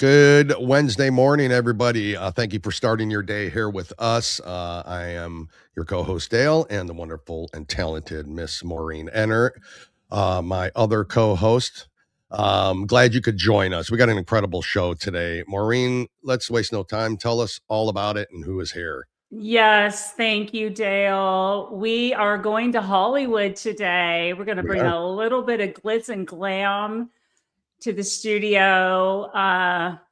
Good Wednesday morning, everybody. Thank you for starting your day here with us. I am your co-host, Dale, and the wonderful and talented Miss Maureen Ennert, my other co-host. Glad you could join us. We got an incredible show today. Maureen, let's waste no time. Tell us all about it and who is here. Yes, thank you, Dale. We are going to Hollywood today. We're going to bring a little bit of glitz and glam to the studio.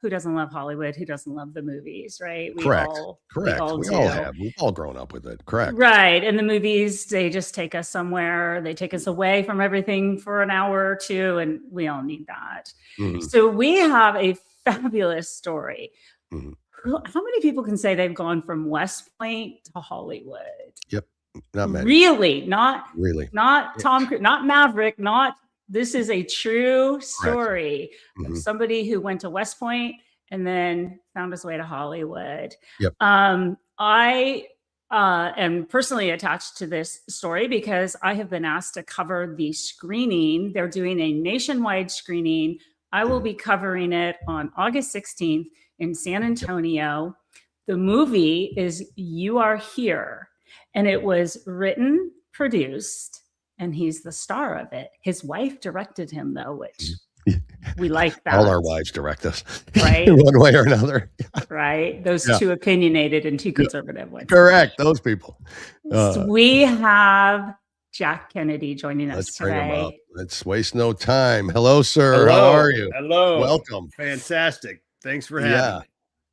Who doesn't love Hollywood? Who doesn't love the movies, right? Correct. We all have. We've all grown up with it. Correct. Right. And the movies, they just take us somewhere. They take us away from everything for an hour or two, and we all need that. Mm-hmm. So we have a fabulous story. Mm-hmm. How many people can say they've gone from West Point to Hollywood? Yep. Not many. Really? Not Tom Cruise, not Maverick, this is a true story of somebody who went to West Point and then found his way to Hollywood. Yep. I am personally attached to this story because I have been asked to cover the screening. They're doing a nationwide screening. I will be covering it on August 16th in San Antonio. The movie is You Are Here, and it was written, produced, and he's the star of it. His wife directed him, though, which we like that. All our wives direct us, right? In one way or another. Right? Those two opinionated and two conservative ones. Correct. Those people. So we have Jack Kennedy joining us today. Bring him up. Let's waste no time. Hello, sir. Hello. How are you? Hello. Welcome. Fantastic. Thanks for having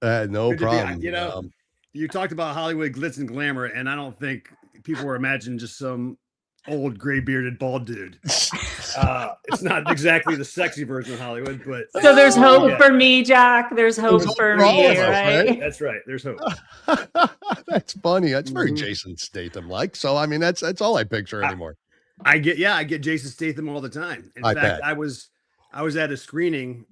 me. No problem. You talked about Hollywood glitz and glamour, and I don't think people were imagining just some old gray bearded bald dude. It's not exactly the sexy version of Hollywood, but so there's hope for me, Jack. There's hope for me, right? That's right. There's hope. That's funny. That's very Jason Statham like. So I mean, that's all I picture anymore. I get Jason Statham all the time. In fact, I was at a screening.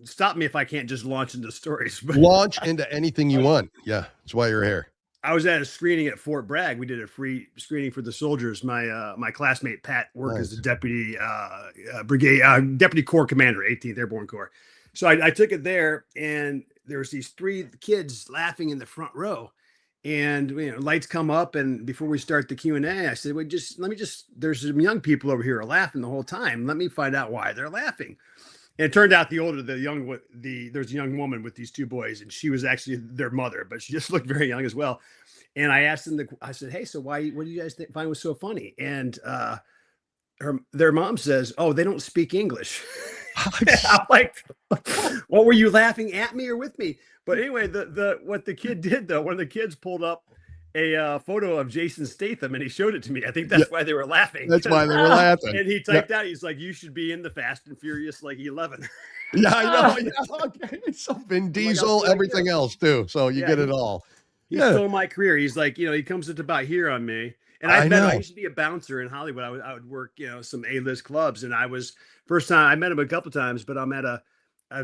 Stop me if I can't just launch into stories. But launch into anything you want. Yeah, that's why you're here. I was at a screening at Fort Bragg. We did a free screening for the soldiers. My classmate Pat worked as a deputy deputy corps commander, 18th Airborne Corps. So I took it there, and there was these three kids laughing in the front row. And lights come up, and before we start the Q&A, I said, "Well, there's some young people over here are laughing the whole time. Let me find out why they're laughing." And it turned out there's a young woman with these two boys, and she was actually their mother, but she just looked very young as well. And I asked them, I said, "Hey, so what do you guys find was so funny?" And their mom says, "Oh, they don't speak English." I'm like, "Well, were you laughing at me or with me?" But anyway, what the kid did, though, one of the kids pulled up a photo of Jason Statham, and he showed it to me. I think that's why they were laughing. That's why they were laughing. And he typed out, he's like, "You should be in the Fast and Furious 11." Yeah, I know. Yeah, okay. So Vin Diesel, everything else too. So you get it all. He stole my career. He's like, he comes to about here on me. And I used to be a bouncer in Hollywood. I would work, some A-list clubs. And first time I met him a couple times, but I'm at a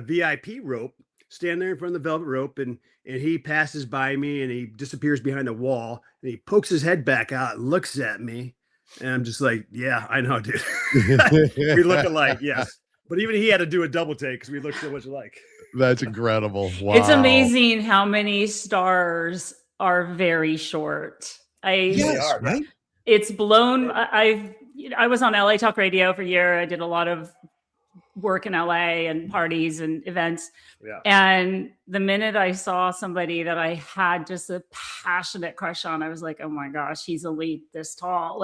VIP rope, stand there in front of the velvet rope, and he passes by me, and he disappears behind a wall, and he pokes his head back out and looks at me. And I'm just like, yeah, I know, dude. We look alike, yes. But even he had to do a double take because we look so much alike. That's incredible. Wow. It's amazing how many stars are very short. Right? It's blown. I was on LA Talk Radio for a year. I did a lot of work in LA and parties and events. Yeah. And the minute I saw somebody that I had just a passionate crush on, I was like, "Oh my gosh, he's elite, this tall."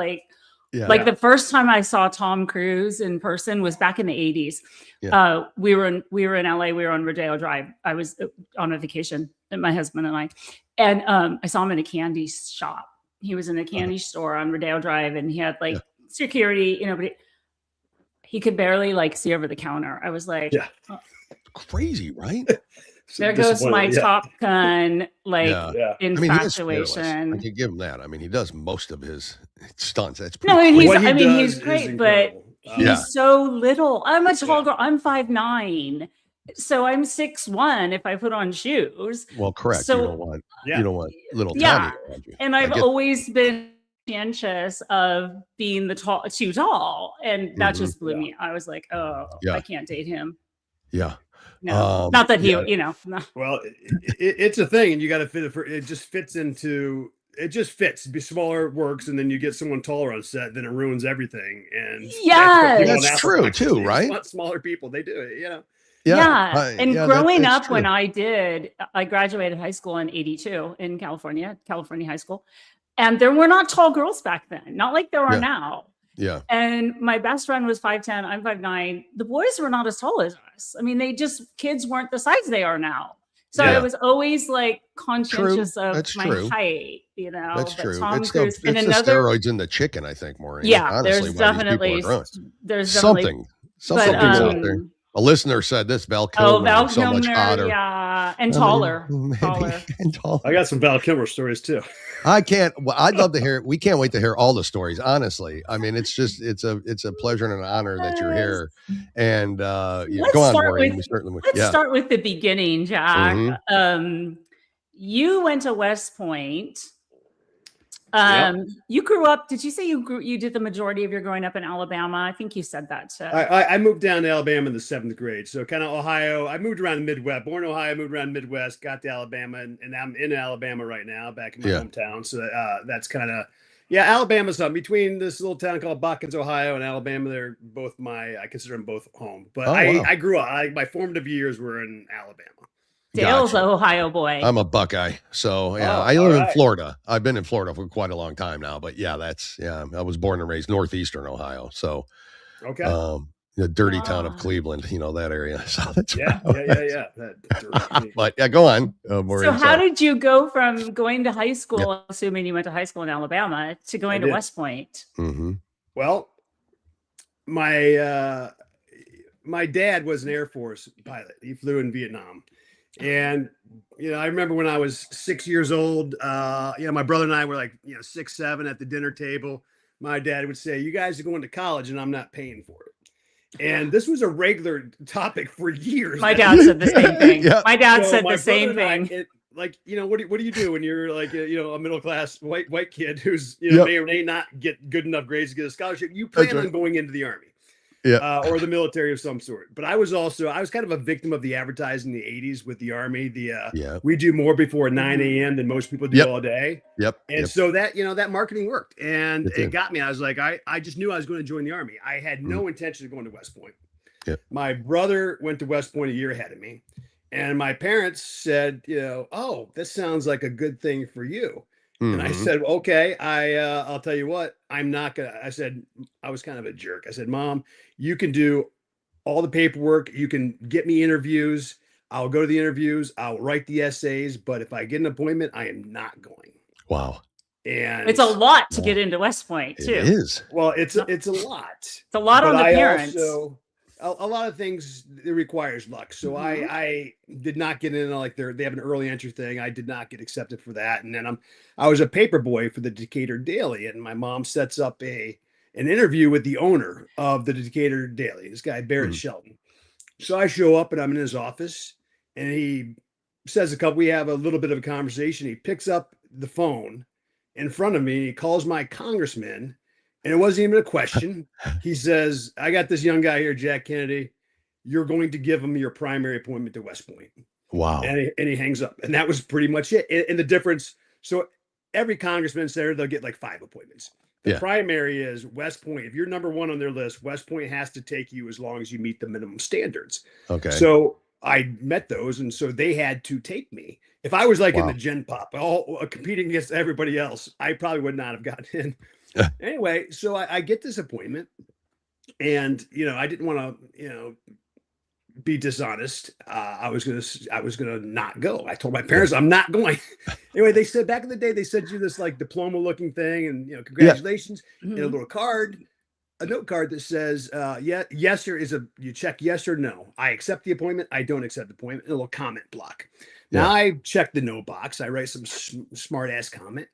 The first time I saw Tom Cruise in person was back in the 80s. Yeah. We were in LA. We were on Rodeo Drive. I was on a vacation, my husband and I, and I saw him in a candy shop. He was in a candy store on Rodeo Drive, and he had security, but he could barely see over the counter. I was like, crazy, right? There goes my Top Gun, infatuation. I can give him that. I mean, he does most of his stunts. That's he's great, but he's so little. I'm a tall girl. I'm 5'9". So I'm 6'1" if I put on shoes. Well, correct. So, you don't want little tiny. And I've always been conscientious of being too tall. And that just blew me. I was like, oh, I can't date him. Yeah. No, not that he, no. Well, it's a thing, and you got to fit it for. It just fits into. It just fits. Be smaller works, and then you get someone taller on set, then it ruins everything. And that's true too, right? Want smaller people, they do it, And growing up, when I graduated high school in '82 in California high school, and there were not tall girls back then, not like there are now. Yeah. And my best friend was 5'10", I'm 5'9". The boys were not as tall as us. I mean, kids weren't the size they are now. So I was always like conscientious of my height, That's true. Tom It's Cruise, the steroids in the chicken, I think, Maureen. Yeah, honestly, there's something out there. A listener said this, Val Kilmer is so much hotter. Yeah, and taller. And taller. I got some Val Kilmer stories too. I'd love to hear it. We can't wait to hear all the stories, honestly. I mean, it's a pleasure and an honor that you're here. And go on, Maureen. Let's start with the beginning, Jack. Mm-hmm. You went to West Point. You grew up, did you say you did the majority of your growing up in Alabama? I think you said that. I moved down to Alabama in the 7th grade. So kind of Ohio. I moved around the Midwest, born in Ohio, moved around the Midwest, got to Alabama, and I'm in Alabama right now, back in my hometown. So that's kind of, Alabama's between this little town called Buckins, Ohio, and Alabama. They're both I consider them both home. But I grew up, my formative years were in Alabama. Dale's an Ohio boy. I'm a Buckeye. So I live in Florida. I've been in Florida for quite a long time now, but I was born and raised northeastern Ohio. So, the dirty town of Cleveland, that area. So that's But go on. So how did you go from going to high school, assuming you went to high school in Alabama, to going to West Point? Mm-hmm. Well, my dad was an Air Force pilot. He flew in Vietnam. And, I remember when I was 6 years old, my brother and I were like, 6, 7 at the dinner table. My dad would say, "You guys are going to college and I'm not paying for it." And this was a regular topic for years. My dad said the same thing. My dad said the same thing. What do you do when you're like, a middle-class white kid who's, may or may not get good enough grades to get a scholarship? You plan on going into the Army. Or the military of some sort. But I was kind of a victim of the advertising in the 80s with the Army. We do more before 9 a.m. than most people do all day. And so that, that marketing worked, and it got me. I was like, I just knew I was going to join the Army. I had no intention of going to West Point. My brother went to West Point a year ahead of me, and my parents said, "Oh, this sounds like a good thing for you." And I said, "Okay, I'll tell you what, I'm not gonna." I said, I was kind of a jerk. I said, "Mom, you can do all the paperwork. You can get me interviews. I'll go to the interviews. I'll write the essays. But if I get an appointment, I am not going." Wow. And it's a lot to get into West Point too. It is. Well, it's a lot. It's a lot on the parents. A lot of things, it requires luck. So I did not get in they have an early entry thing. I did not get accepted for that. And then I was a paper boy for the Decatur Daily, and my mom sets up an interview with the owner of the Decatur Daily, this guy Barrett Shelton. So I show up and I'm in his office, and he says we have a little bit of a conversation. He picks up the phone in front of me. He calls my congressman. And it wasn't even a question. He says, "I got this young guy here, Jack Kennedy. You're going to give him your primary appointment to West Point." Wow. And he hangs up. And that was pretty much it. And the difference, so every congressman there, they'll get like 5 appointments. The primary is West Point. If you're number 1 on their list, West Point has to take you as long as you meet the minimum standards. Okay. So I met those, and so they had to take me. If I was in the Gen Pop, all competing against everybody else, I probably would not have gotten in. Anyway, so I get this appointment, and I didn't want to be dishonest. I was gonna not go. I told my parents I'm not going. Anyway, they said back in the day they sent you this diploma looking thing, and congratulations, and a little card, a note card that says yes or you check yes or no. I accept the appointment. I don't accept the appointment. And a little comment block. Now I check the no box. I write some smart ass comment.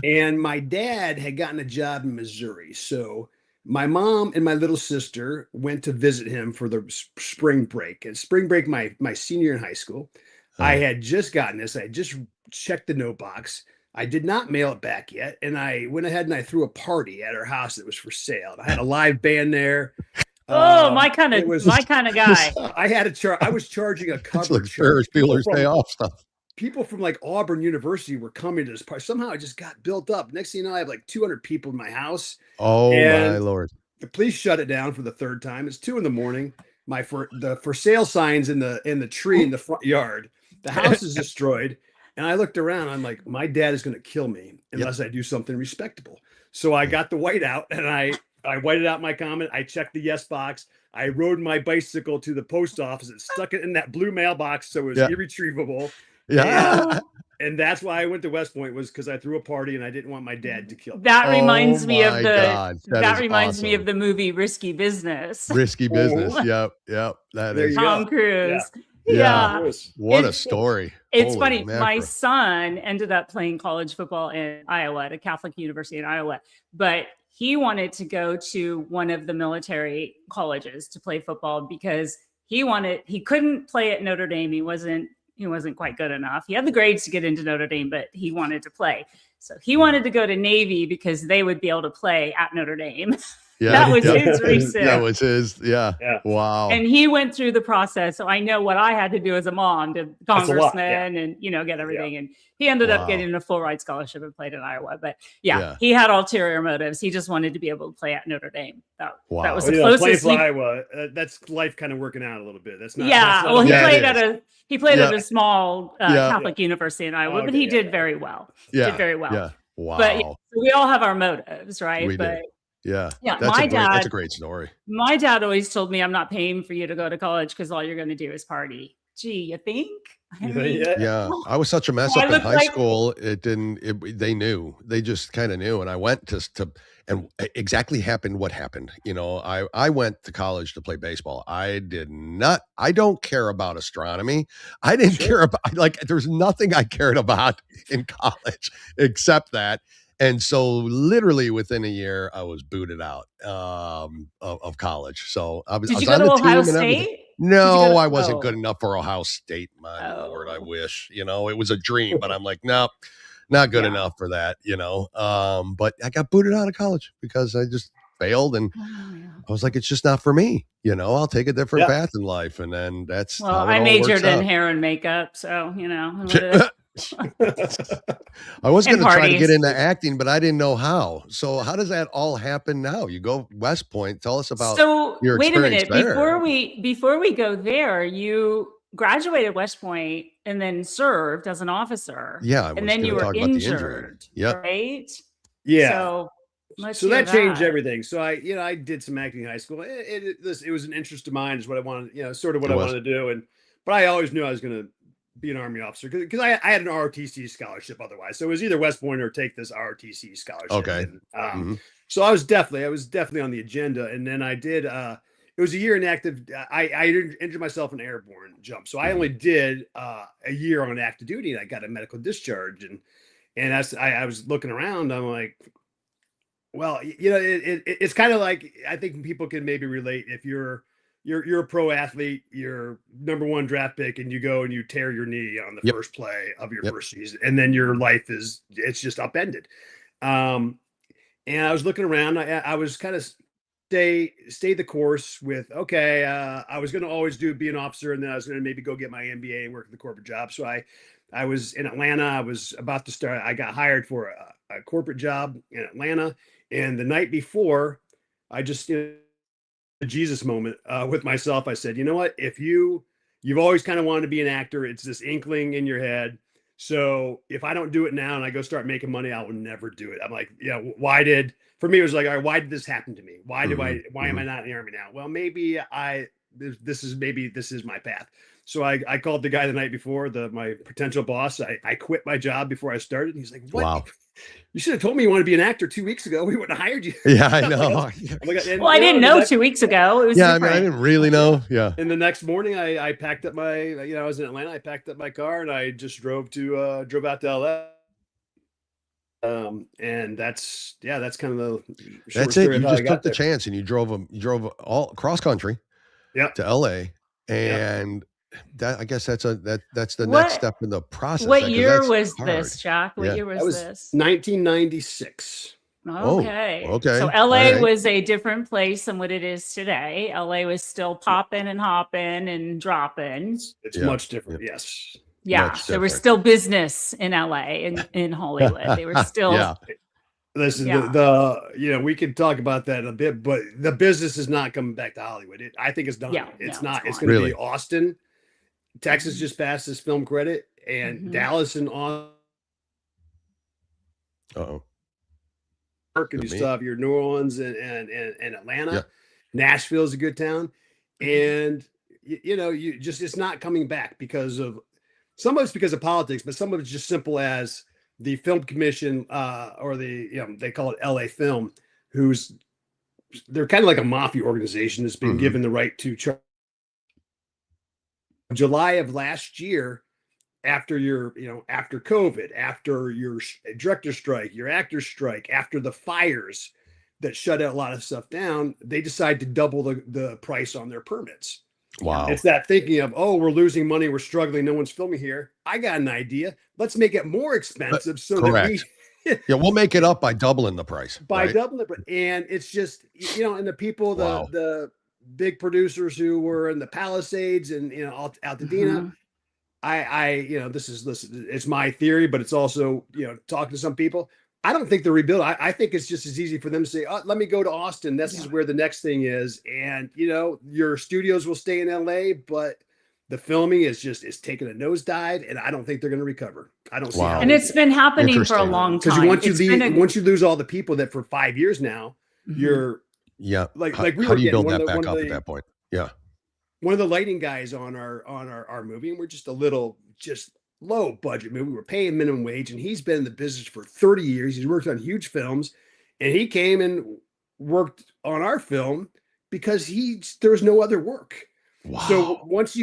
And my dad had gotten a job in Missouri. So my mom and my little sister went to visit him for the spring break. And spring break, my senior year in high school, I had just gotten this. I had just checked the no box. I did not mail it back yet. And I went ahead and I threw a party at our house that was for sale. I had a live band there. Oh, my kind of guy. I was charging a cover. It's like Ferris Bueller's Day Off stuff. People from like Auburn University were coming to this party. Somehow it just got built up. Next thing you know, I have like 200 people in my house. Oh my Lord. The police shut it down for the third time. It's 2 a.m. The for sale signs in the tree in the front yard. The house is destroyed. And I looked around. I'm like, my dad is going to kill me unless I do something respectable. So I got the white out and I whited out my comment. I checked the yes box. I rode my bicycle to the post office and stuck it in that blue mailbox so it was irretrievable. Yeah. And that's why I went to West Point, was because I threw a party and I didn't want my dad to kill me. That reminds me of me of the movie Risky Business. Risky Business. Yep. That is Tom Cruise. Yeah. What a story. It's funny. My son ended up playing college football in Iowa at a Catholic university in Iowa, but he wanted to go to one of the military colleges to play football because he couldn't play at Notre Dame. He wasn't quite good enough. He had the grades to get into Notre Dame, but he wanted to play. So he wanted to go to Navy because they would be able to play at Notre Dame. Yeah, that was his reason. That was his. Yeah. Wow. And he went through the process. So I know what I had to do as a mom to congressman and, get everything. Yeah. And he ended up getting a full ride scholarship and played in Iowa. But he had ulterior motives. He just wanted to be able to play at Notre Dame. That was the closest. Playing for Iowa. That's life kind of working out a little bit. That's not. Yeah. Well, he played at a small Catholic university in Iowa, but he did very well. Yeah. Did very well. Yeah. Wow. But we all have our motives, right? We do. Yeah. That's a great story. My dad always told me, I'm not paying for you to go to college because all you're going to do is party. Gee, you think? I was such a mess up in high school. They knew. They just kind of knew. And I went and exactly happened what happened. I went to college to play baseball. I don't care about astronomy. I didn't care about, there's nothing I cared about in college except that. And so literally within a year, I was booted out of college. So I was, Did you go to Ohio State? No, I wasn't good enough for Ohio State. My Lord, I wish. It was a dream, but I'm like, no, not good enough for that, But I got booted out of college because I just failed. And I was like, it's just not for me. I'll take a different path in life. And then that's how it I all majored works in out. hair and makeup. So, I was going to try to get into acting, but I didn't know how. So how does that all happen now? You go West Point. Tell us about your experience there. Before we go there, you graduated West Point and then served as an officer. Yeah. And then you were injured. Right? Yeah. So that changed everything. So I did some acting in high school. It was an interest of mine, is what I wanted, sort of what I wanted to do. But I always knew I was going to be an Army officer because I had an ROTC scholarship otherwise. So it was either West Point or take this ROTC scholarship. Okay. And, so I was definitely on the agenda. And then I did, it was a year inactive. I injured myself in airborne jump. So I only did a year on active duty and I got a medical discharge. And as I was looking around, I'm like, well, it's kind of like, I think people can maybe relate if you're a pro athlete, you're #1 draft pick, and you go and you tear your knee on the first play of your first season, and then your life it's just upended. And I was looking around. I was kind of stay the course with I was going to always be an officer, and then I was going to maybe go get my MBA and work in the corporate job. So I was in Atlanta. I was about to start. I got hired for a corporate job in Atlanta, and the night before, I just a Jesus moment with myself. I said, you know what? If you've always kind of wanted to be an actor, it's this inkling in your head. So if I don't do it now and I go start making money, I will never do it. I'm like, for me, it was like, all right, why did this happen to me? Why am I not in the Army now? Well, maybe this is my path. So I called the guy the night before, my potential boss. I quit my job before I started. And he's like, what? Wow. You should have told me you want to be an actor 2 weeks ago. We wouldn't have hired you. Yeah, I know. I didn't know 2 weeks ago. It was I didn't really know. Yeah. And the next morning I packed up I was in Atlanta. I packed up my car and I just drove out to LA. And that's kind of the short that's story it. You of how just I got took the there. chance and you drove all cross country to LA. And that, I guess that's the next step in the process. What year was this, Jack? What year was this? 1996. Okay. okay. So LA right. was a different place than what it is today. LA was still popping and hopping and dropping. It's much different. Yes. Yeah. Much There was different. still business in LA and in Hollywood. They were still Listen, the we could talk about that in a bit, but the business is not coming back to Hollywood. I think it's done. Yeah, it's no, not. It's gone. going to be Austin. Texas just passed this film credit, and Dallas and Austin. Uh-oh. And you still have your New Orleans and Atlanta. Yeah. Nashville is a good town, and you just it's not coming back because of some of it's because of politics, but some of it's just simple as the film commission or they call it LA Film, they're kind of like a mafia organization that's been given the right to charge. July of last year, after after COVID, after your director strike, your actor strike, after the fires that shut a lot of stuff down, they decide to double the price on their permits. Wow. It's that thinking of, oh, we're losing money, we're struggling, no one's filming here. I got an idea. Let's make it more expensive that we'll make it up by doubling the price. Doubling it. And it's just, and the people, the big producers who were in the Palisades and Altadena, it's my theory, but it's also, talking to some people. I don't think they're rebuilding. I think it's just as easy for them to say, oh, let me go to Austin. This is where the next thing is. And, your studios will stay in LA, but the filming is taking a nosedive, and I don't think they're going to recover. I don't see how. And it's been happening for a long time. Because once you lose all the people that for 5 years now, you're like how do you build that back up at that point? Yeah. One of the lighting guys on our movie, and we're just a little low budget movie. We're paying minimum wage, and he's been in the business for 30 years. He's worked on huge films, and he came and worked on our film because there was no other work. Wow. So once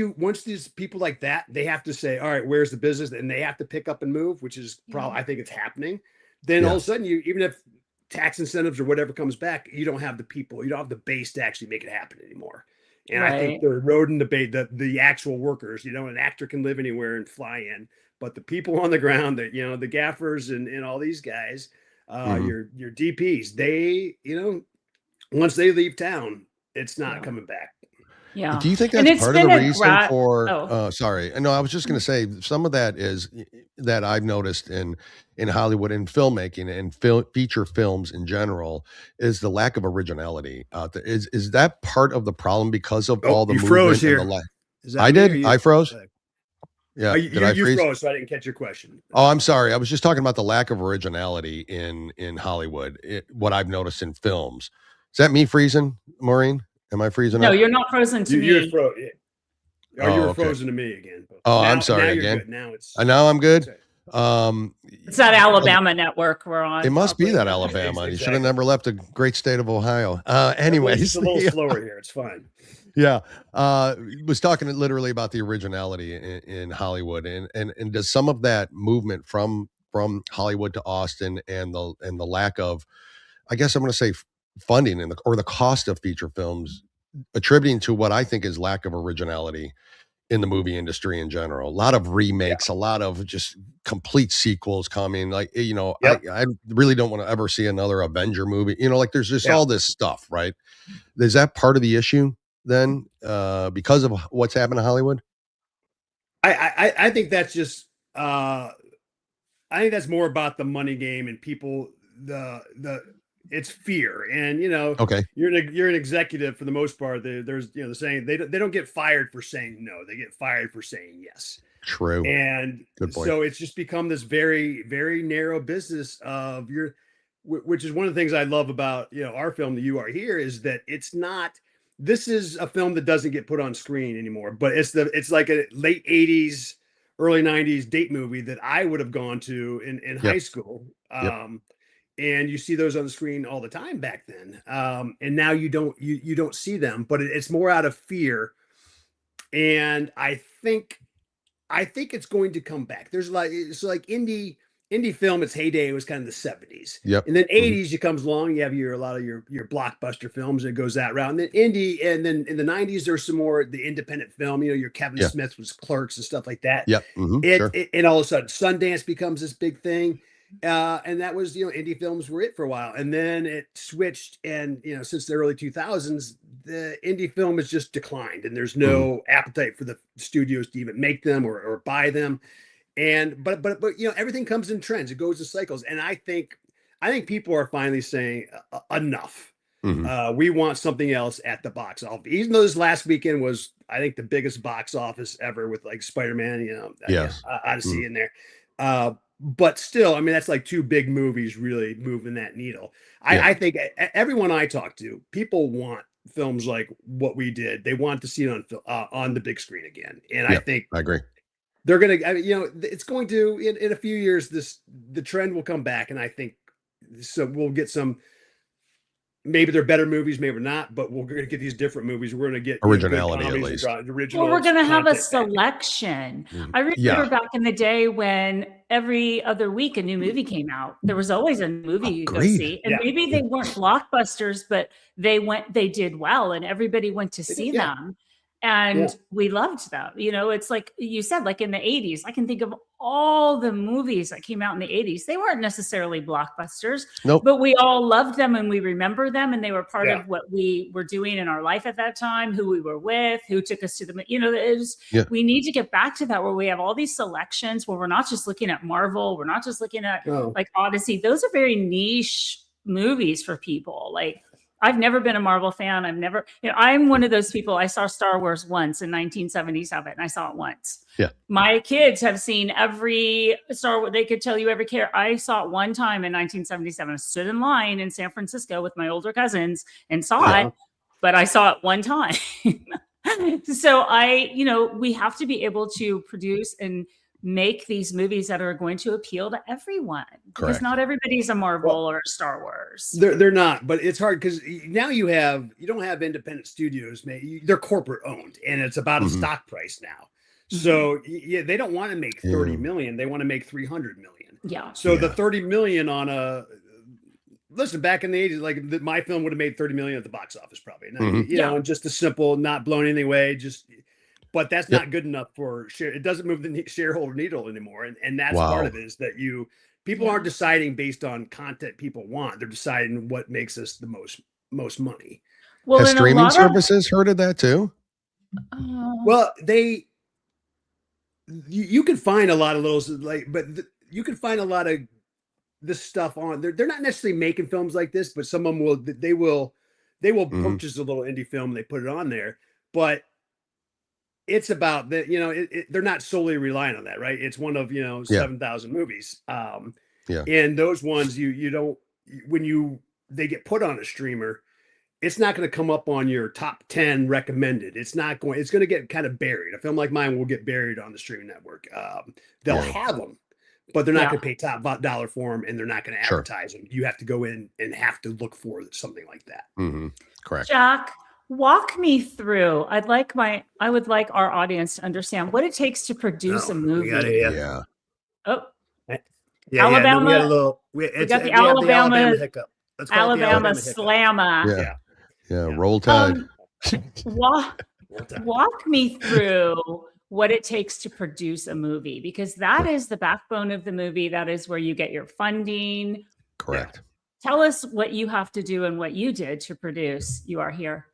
these people like that, they have to say, all right, where's the business? And they have to pick up and move, which is probably, I think it's happening. Then all of a sudden even if tax incentives or whatever comes back, you don't have the people, you don't have the base to actually make it happen anymore. And I think they're eroding the actual workers. An actor can live anywhere and fly in, but the people on the ground, that the gaffers and all these guys, your DPs, they once they leave town, it's not coming back. Yeah. Do you think that's part of the reason for? Sorry, no, I was just going to say some of that is that I've noticed in Hollywood, in filmmaking and feature films in general, is the lack of originality. Is that part of the problem because of all the movement? Froze here. I did. I froze. Yeah, you froze, so I didn't catch your question. Oh, I'm sorry. I was just talking about the lack of originality in Hollywood. What I've noticed in films. Is that me freezing, Maureen? Am I freezing? No, you're not frozen to me. You're frozen. You were frozen to me again. I'm sorry again. Now it's. Now I'm good. It's that Alabama network we're on. It must be that Alabama. Exactly. You should have never left the great state of Ohio. Anyways, it's a little slower here. It's fine. Yeah. Was talking literally about the originality in Hollywood, and does some of that movement from Hollywood to Austin and the lack of, I guess I'm going to say, funding or the cost of feature films, attributing to what I think is lack of originality in the movie industry in general. A lot of remakes, a lot of just complete sequels coming. Like, I really don't want to ever see another Avenger movie. There's just all this stuff, right? Is that part of the issue then, because of what's happened in Hollywood? I think that's just, I think that's more about the money game and people, it's fear. And, you're an executive for the most part. There's, the saying, they don't get fired for saying no, they get fired for saying yes. True. And so it's just become this very, very narrow business of which is one of the things I love about, our film, that You Are Here, is that this is a film that doesn't get put on screen anymore, but it's like a late 80s, early 90s date movie that I would have gone to in high school. And you see those on the screen all the time back then. And now you don't see them, but it's more out of fear. And I think it's going to come back. There's it's like indie film, its heyday was kind of the 70s. Yep. And then 80s, you comes along, you have a lot of your blockbuster films that goes that route. And then indie, and then in the 90s, there's some more the independent film, your Kevin Smith was Clerks and stuff like that. Yep. And all of a sudden Sundance becomes this big thing. And that was, indie films were it for a while. And then it switched. And, since the early 2000s, the indie film has just declined and there's no appetite for the studios to even make them or buy them. And, but, everything comes in trends. It goes in cycles. And I think people are finally saying enough. We want something else at the box office. Even though this last weekend was, I think, the biggest box office ever with like Spider-Man, Odyssey in there. But still, I mean, that's like two big movies really moving that needle. I think everyone I talk to, people want films like what we did. They want to see it on the big screen again. And I think I agree. They're going to, it's going to, in a few years, the trend will come back. And I think so we'll get some, maybe they're better movies, maybe not, but we're going to get these different movies. We're going to get originality, at least. Original. Well, we're going to have a selection. I remember back in the day when every other week a new movie came out. There was always a movie you go see, and maybe they weren't blockbusters, but they did well, and everybody went to see them. And we loved them. It's like you said, like in the 80s, I can think of all the movies that came out in the 80s. They weren't necessarily blockbusters, but we all loved them and we remember them. And they were part of what we were doing in our life at that time, who we were with, who took us to the, we need to get back to that where we have all these selections where we're not just looking at Marvel. We're not just looking at like Odyssey. Those are very niche movies for people. Like, I've never been a Marvel fan. I'm one of those people. I saw Star Wars once in 1977. I saw it once. Yeah. My kids have seen every Star Wars. They could tell you every character. I saw it one time in 1977. I stood in line in San Francisco with my older cousins and saw it, but I saw it one time. So we have to be able to produce and make these movies that are going to appeal to everyone. Because not everybody's a Marvel or a Star Wars. They're not, but it's hard because now you don't have independent studios. They're corporate owned, and it's about a stock price now. So they don't want to make 30 million. They want to make 300 million. Yeah. So the 30 million on listen, back in the 80s, like my film would have made 30 million at the box office probably. And just a simple, not blowing anything away, but that's not good enough for share. It doesn't move the shareholder needle anymore. And that's part of it, is that people aren't deciding based on content people want. They're deciding what makes us the most money. Well, has streaming services heard of that too? Well, you can find a lot of you can find a lot of this stuff on. They're not necessarily making films like this, but some of them will purchase a little indie film and they put it on there. But it's about that, they're not solely relying on that, right? It's one of 7,000 movies. And those ones they get put on a streamer, it's not going to come up on your top 10 recommended. It's going to get kind of buried. A film like mine will get buried on the streaming network. They'll have them, but they're not going to pay top dollar for them, and they're not going to advertise them. You have to go in and have to look for something like that. Correct. Jack, walk me through. I would like our audience to understand what it takes to produce a movie. Alabama. We got the Alabama hiccup. Alabama slammer. Roll Tide. Walk me through what it takes to produce a movie, because that is the backbone of the movie. That is where you get your funding. Correct. Tell us what you have to do and what you did to produce You Are Here.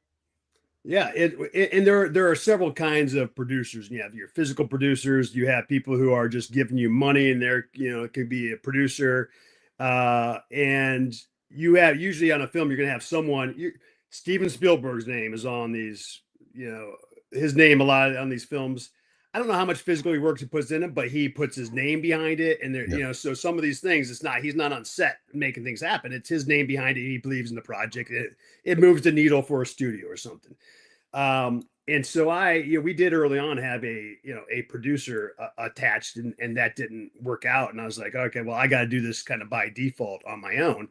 Yeah, and there are several kinds of producers. You have your physical producers. You have people who are just giving you money, and it could be a producer. And you have usually on a film, you're going to have someone. Steven Spielberg's name is on these. His name a lot on these films. I don't know how much physical work he puts in it, but he puts his name behind it. And so some of these things, he's not on set making things happen. It's his name behind it. He believes in the project. It moves the needle for a studio or something. And so we did early on have a producer attached, and that didn't work out. And I was like, okay, well, I got to do this kind of by default on my own.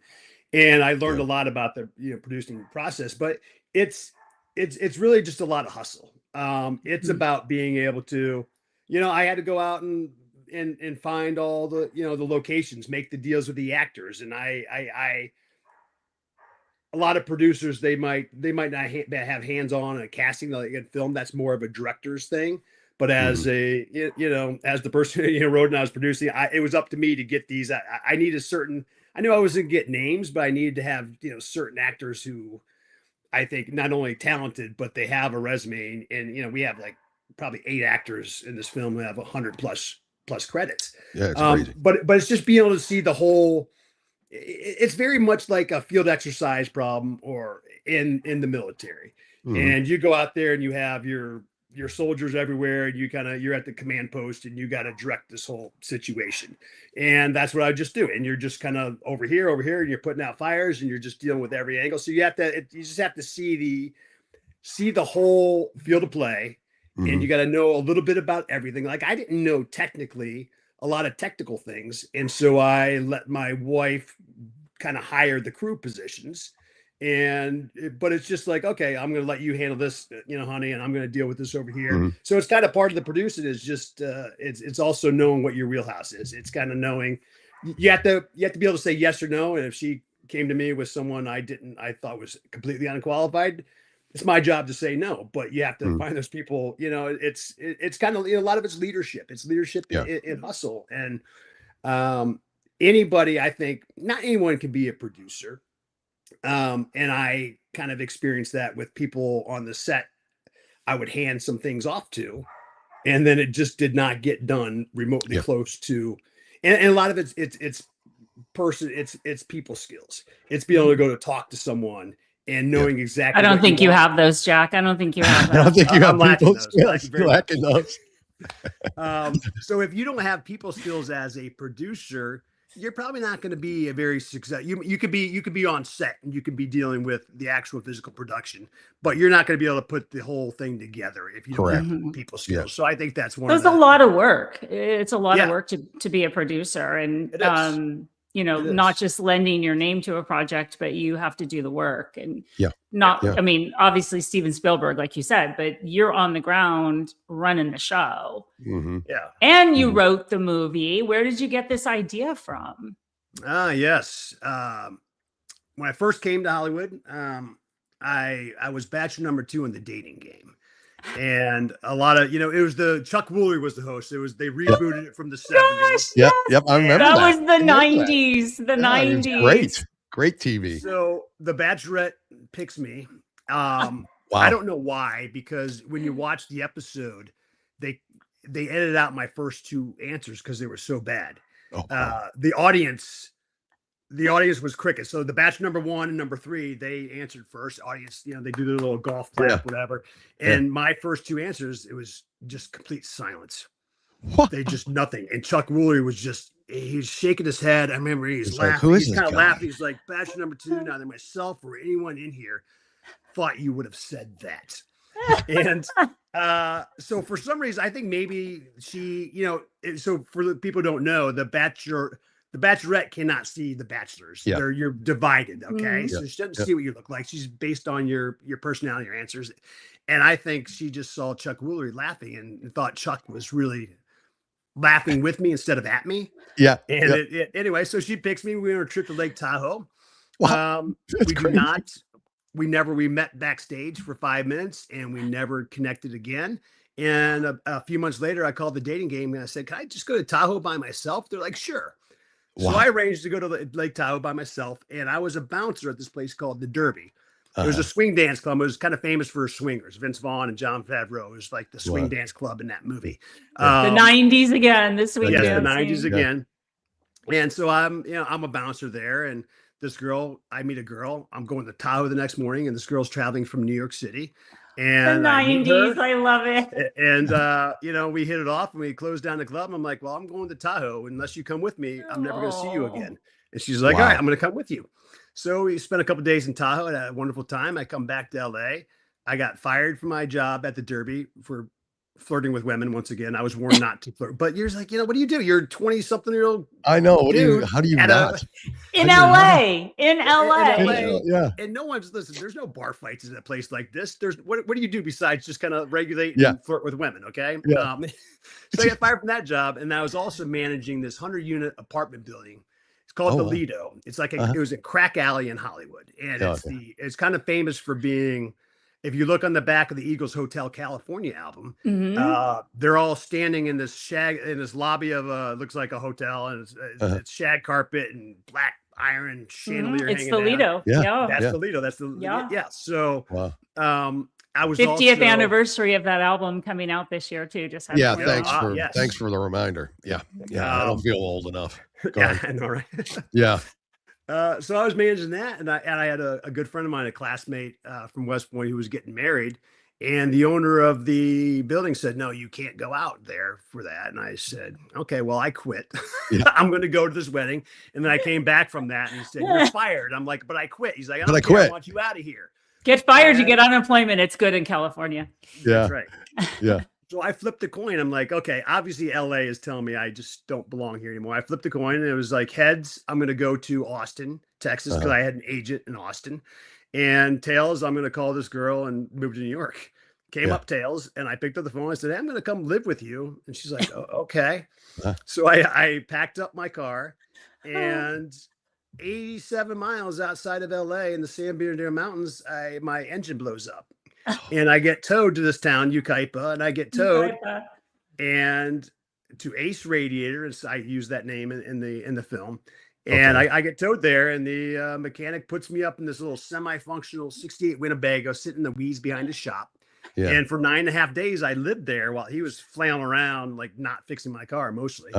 And I learned a lot about the producing process, but it's really just a lot of hustle. It's about being able to, I had to go out and find all the, the locations, make the deals with the actors. And a lot of producers, they might not have hands-on a casting like in film. That's more of a director's thing. But as a, as the person, wrote and I was producing, it was up to me to get these. I needed I knew I was going to get names, but I needed to have, certain actors who I think not only talented, but they have a resume. And we have like probably 8 actors in this film who have 100 plus credits. Yeah, it's crazy. But it's just being able to see the whole. It's very much like a field exercise problem or in the military. And you go out there and you have your soldiers everywhere, and you're at the command post and you got to direct this whole situation. And that's what I just do. And you're just kind of over here, and you're putting out fires and you're just dealing with every angle. So you just have to see the whole field of play. And you got to know a little bit about everything. Like I didn't know technically a lot of technical things. And so I let my wife kind of hire the crew positions. But it's just like, okay, I'm going to let you handle this, honey, and I'm going to deal with this over here. So it's kind of part of the producing is just, it's also knowing what your wheelhouse is. It's kind of knowing you have to be able to say yes or no. And if she came to me with someone I thought was completely unqualified, it's my job to say no, but you have to find those people, it's kind of, a lot of it's leadership. It's leadership in hustle. And anybody, I think not anyone can be a producer. And I kind of experienced that with people on the set I would hand some things off to, and then it just did not get done remotely close to, and a lot of it's people skills. It's being able to go to talk to someone and knowing exactly. I don't think you have those, Jack. I don't think you have that. I don't think you have people skills. skills. Lacking those. So if you don't have people skills as a producer, you're probably not going to be a very successful. You could be on set and you could be dealing with the actual physical production, but you're not going to be able to put the whole thing together if you don't have people skills. Yeah. So I think that's one. There's a lot of work. It's a lot of work to be a producer, and not just lending your name to a project, but you have to do the work. And I mean, obviously Steven Spielberg, like you said, but you're on the ground running the show. And you wrote the movie. Where did you get this idea from? Yes. When I first came to Hollywood, I was bachelor number 2 in The Dating Game. And a lot of, it was Chuck Woolery was the host. They rebooted it from the 70s. Yep. I remember that. That was the 90s. The 90s. Great TV. So The Bachelorette picks me. I don't know why, because when you watch the episode, they edited out my first 2 answers because they were so bad. The audience was crickets. So The Bachelor number 1 and number 3, they answered first. Audience, they do their little golf clap, whatever. And my first 2 answers, it was just complete silence. They just nothing. And Chuck Woolery was he's shaking his head. I remember he's laughing. He's kind of laughing. He's like, Bachelor number 2, neither myself or anyone in here thought you would have said that. And so for some reason, I think maybe she, so for the people who don't know, the Bachelorette cannot see the bachelors. You're divided. Okay. So she doesn't see what you look like. She's based on your personality, your answers. And I think she just saw Chuck Woolery laughing and thought Chuck was really laughing with me instead of at me. Anyway, so she picks me. We went on a trip to Lake Tahoe. We met backstage for 5 minutes and we never connected again. And a few months later, I called The Dating Game and I said, can I just go to Tahoe by myself? They're like, sure. So I arranged to go to Lake Tahoe by myself, and I was a bouncer at this place called the Derby. It was a swing dance club. It was kind of famous for swingers, Vince Vaughn and John Favreau. It was like the swing dance club in that movie. The 90s again, the swing dance. Yes, the 90s again. And so I'm a bouncer there, and I meet a girl. I'm going to Tahoe the next morning, and this girl's traveling from New York City. And the 90s, I love it. And, we hit it off and we closed down the club. And I'm like, well, I'm going to Tahoe. Unless you come with me, I'm never going to see you again. And she's like, all right, I'm going to come with you. So we spent a couple of days in Tahoe and had a wonderful time. I come back to LA. I got fired from my job at the Derby for flirting with women once again. I was warned not to flirt. But you're like, what do you do? You're 20-something-year-old. I know. How do you not? In LA. Yeah. And no one's listen. There's no bar fights in a place like this. What do you do besides just kind of regulate and flirt with women? Okay. Yeah. So I got fired from that job, and I was also managing this 100-unit apartment building. It's called the Lido. It's like it was a crack alley in Hollywood, and it's kind of famous for being if you look on the back of the Eagles Hotel California album, Mhm. they're all standing in this lobby of looks like a hotel, and it's shag carpet and black iron chandelier It's hanging the down. Lido. Yeah. Yeah. That's Yeah. the Lido. That's the Yeah. So Wow. I was 50th also anniversary of that album coming out this year too. Just had to Yeah, point thanks out. for yes. thanks for the reminder. Yeah. I don't feel old enough. Go yeah, on. I know, right? Yeah. So I was managing that, and I had a good friend of mine, a classmate from West Point, who was getting married, and the owner of the building said, "No, you can't go out there for that." And I said, "Okay, well, I quit. Yeah. I'm going to go to this wedding." And then I came back from that, and he said, "You're fired." I'm like, "But I quit." He's like, "I But don't I care. I quit. want you out of here." Get fired, you get unemployment. It's good in California. That's right. Yeah. So I flipped the coin. I'm like, okay, obviously LA is telling me I just don't belong here anymore. I flipped the coin, and it was like, heads, I'm going to go to Austin, Texas, because I had an agent in Austin. And tails, I'm going to call this girl and move to New York. Came up tails, and I picked up the phone. I said, "Hey, I'm going to come live with you." And she's like, "Oh, okay." So I packed up my car, and 87 miles outside of LA in the San Bernardino Mountains, my engine blows up. And I get towed to this town, Yucaipa, and I get towed and to Ace Radiator, and I use that name in the film. And I get towed there, and the mechanic puts me up in this little semi-functional 68 Winnebago sitting in the weeds behind his shop. Yeah. And for 9.5 days, I lived there while he was flailing around, like not fixing my car mostly.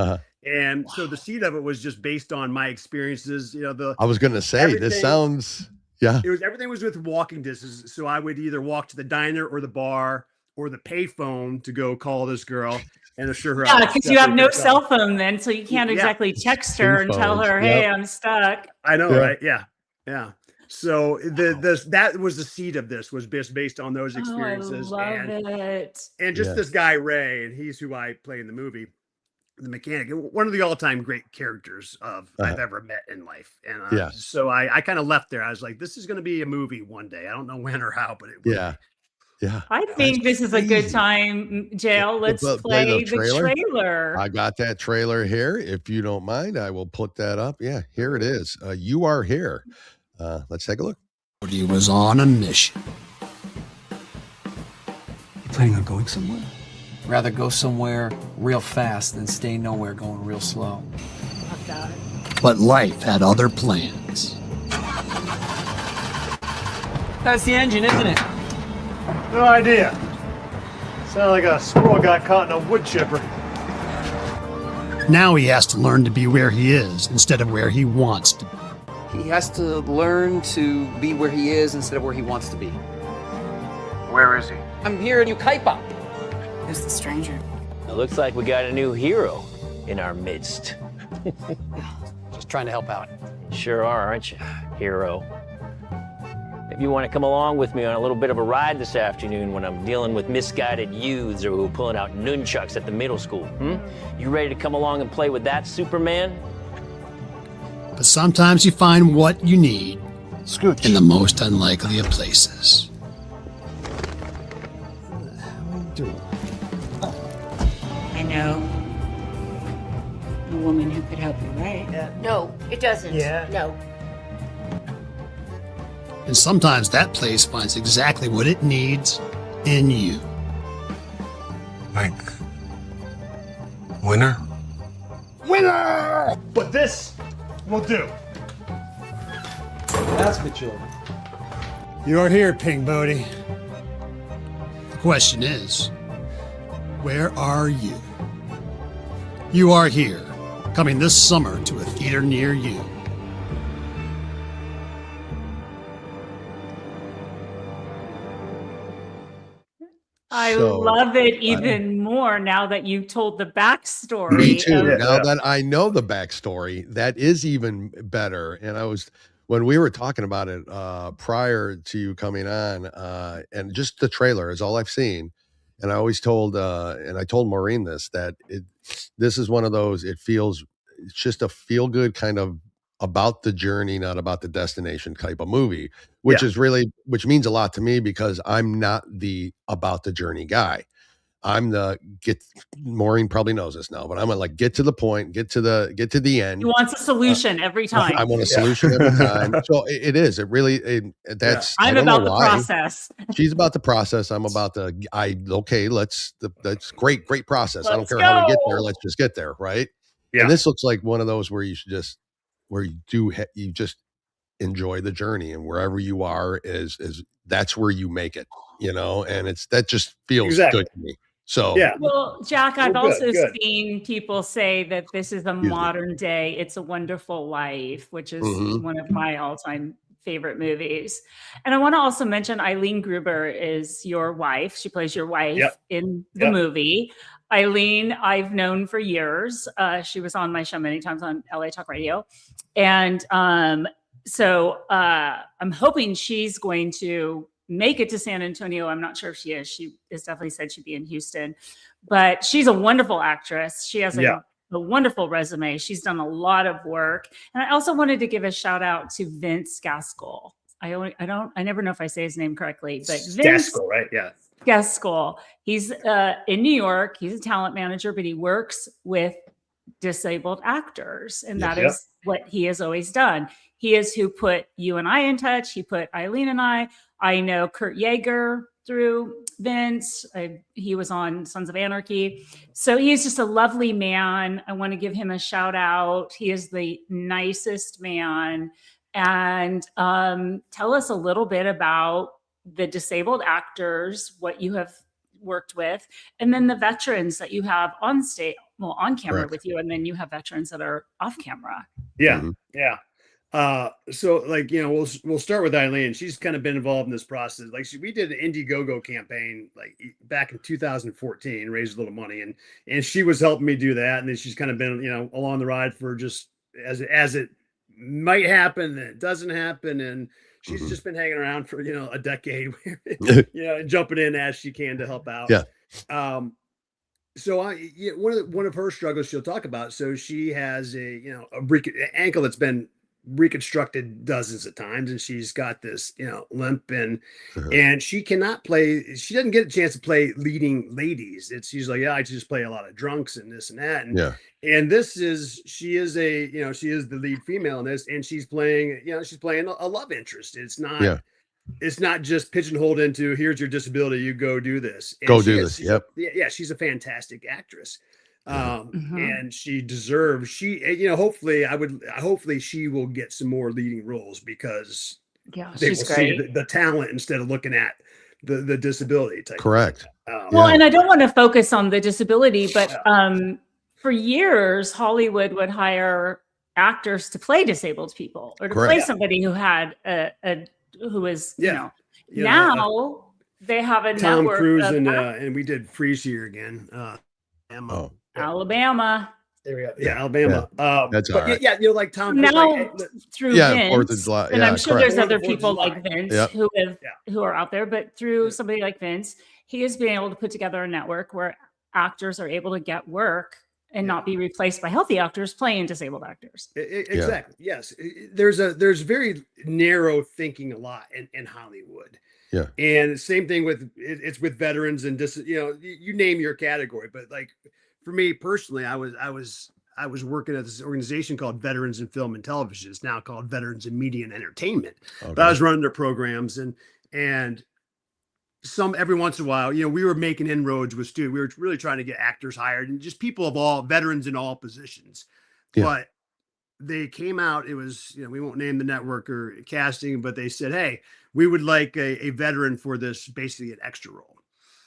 And so the seed of it was just based on my experiences. You know, I was going to say, this sounds, everything was with walking distance. So I would either walk to the diner or the bar or the payphone to go call this girl and assure her. Yeah, because you have no cell phone then, so you can't exactly text her and tell her, "Hey, I'm stuck." I know, right? Yeah. So that was the seed of this, was based on those experiences. I love it. And just this guy Ray, and he's who I play in the movie, the mechanic, one of the all-time great characters I've ever met in life. And so I kind of left there. I was like, this is going to be a movie one day. I don't know when or how, but it will be. Yeah. I think this is a good time, Jail. Let's play the trailer. I got that trailer here. If you don't mind, I will put that up. Yeah, here it is. You Are Here. Let's take a look. He was on a mission. You planning on going somewhere? Rather go somewhere real fast than stay nowhere going real slow. Love that. But life had other plans. That's the engine, isn't it? No idea. Sounded like a squirrel got caught in a wood chipper. Now he has to learn to be where he is instead of where he wants to be. He has to learn to be where he is instead of where he wants to be. Where is he? I'm here in Yucaipa. Who's the stranger? It looks like we got a new hero in our midst. Just trying to help out. Sure are, aren't you, hero? Maybe you want to come along with me on a little bit of a ride this afternoon when I'm dealing with misguided youths who are pulling out nunchucks at the middle school. You ready to come along and play with that Superman? But sometimes you find what you need Scooch. in the most unlikely of places. I know a woman who could help you, right? Yeah. No, it doesn't. Yeah. No. And sometimes that place finds exactly what it needs in you. Like, winner? Winner! But this will do. That's my children. You are here, Pink Bodie. The question is, where are you? You Are Here, coming this summer to a theater near you. I love it even more now that you told the backstory. Me too. Now that I know the backstory, that is even better. And when we were talking about it prior to you coming on, and just the trailer is all I've seen. And I always told, and I told Maureen that this is one of those, it's just a feel good kind of about the journey, not about the destination type of movie, which means a lot to me because I'm not the about the journey guy. Maureen probably knows this now, but I'm gonna like get to the point, get to the end. He wants a solution every time. I want a solution every time. So it is. It really. That's. I'm about the process. She's about the process. I'm about the. Okay. That's great. Great process. I don't care how we get there. Let's just get there, right? Yeah. And this looks like one of those where you should just, where you just enjoy the journey, and wherever you are is that's where you make it, and that just feels good to me. So yeah. Well, Jack, I've also seen people say that this is a modern day It's a Wonderful Life, which is one of my all-time favorite movies. And I want to also mention Eileen Gruber is your wife. She plays your wife in the movie. Eileen, I've known for years. She was on my show many times on LA Talk Radio. And so I'm hoping she's going to make it to San Antonio. I'm not sure if she is. She has definitely said she'd be in Houston, but she's a wonderful actress. She has a wonderful resume. She's done a lot of work. And I also wanted to give a shout out to Vince Gaskell. I never know if I say his name correctly, but Vince Gaskell, right? Yeah. Gaskell. He's in New York. He's a talent manager, but he works with disabled actors. And that is what he has always done. He is who put you and I in touch. He put Eileen and I know Kurt Yeager through Vince. He was on Sons of Anarchy. So he is just a lovely man. I want to give him a shout out. He is the nicest man. And tell us a little bit about the disabled actors, what you have worked with, and then the veterans that you have on stage, on camera with you. And then you have veterans that are off camera. Yeah. Yeah. So like, we'll start with Eileen. She's kind of been involved in this process. Like we did an Indiegogo campaign like back in 2014, raised a little money, and she was helping me do that. And then she's kind of been, along the ride for just as it might happen, and it doesn't happen. And she's just been hanging around for, a decade, and jumping in as she can to help out. Yeah. So one of her struggles she'll talk about. So she has a ankle that's been reconstructed dozens of times, and she's got this limp, and she cannot play. She doesn't get a chance to play leading ladies. She's like, I just play a lot of drunks and this and that, and she is the lead female in this, and she's playing a love interest. It's not just pigeonholed into here's your disability, you go do this. She's a fantastic actress. And she deserves, hopefully she will get some more leading roles, because they will see the talent instead of looking at the disability type. Correct. And I don't want to focus on the disability, but for years, Hollywood would hire actors to play disabled people, or to play somebody who had who was, now they have a Tom network Cruise and we did Freeze here again. Alabama. There we go. Yeah, Alabama. That's all right. Like Tom Cruise. Now through Vince, and I'm sure there's other people like Vince who are out there, but through somebody like Vince, he has been able to put together a network where actors are able to get work and not be replaced by healthy actors playing disabled actors. Exactly. Yes. There's very narrow thinking a lot in Hollywood. Yeah. And same thing with veterans and you name your category. But like for me personally, I was working at this organization called Veterans in Film and Television. It's now called Veterans in Media and Entertainment. Okay. But I was running their programs, and every once in a while, we were making inroads with students. We were really trying to get actors hired, and just people of all veterans in all positions. Yeah. But they came out, it was, we won't name the network or casting, but they said, hey, we would like a veteran for this, basically an extra role.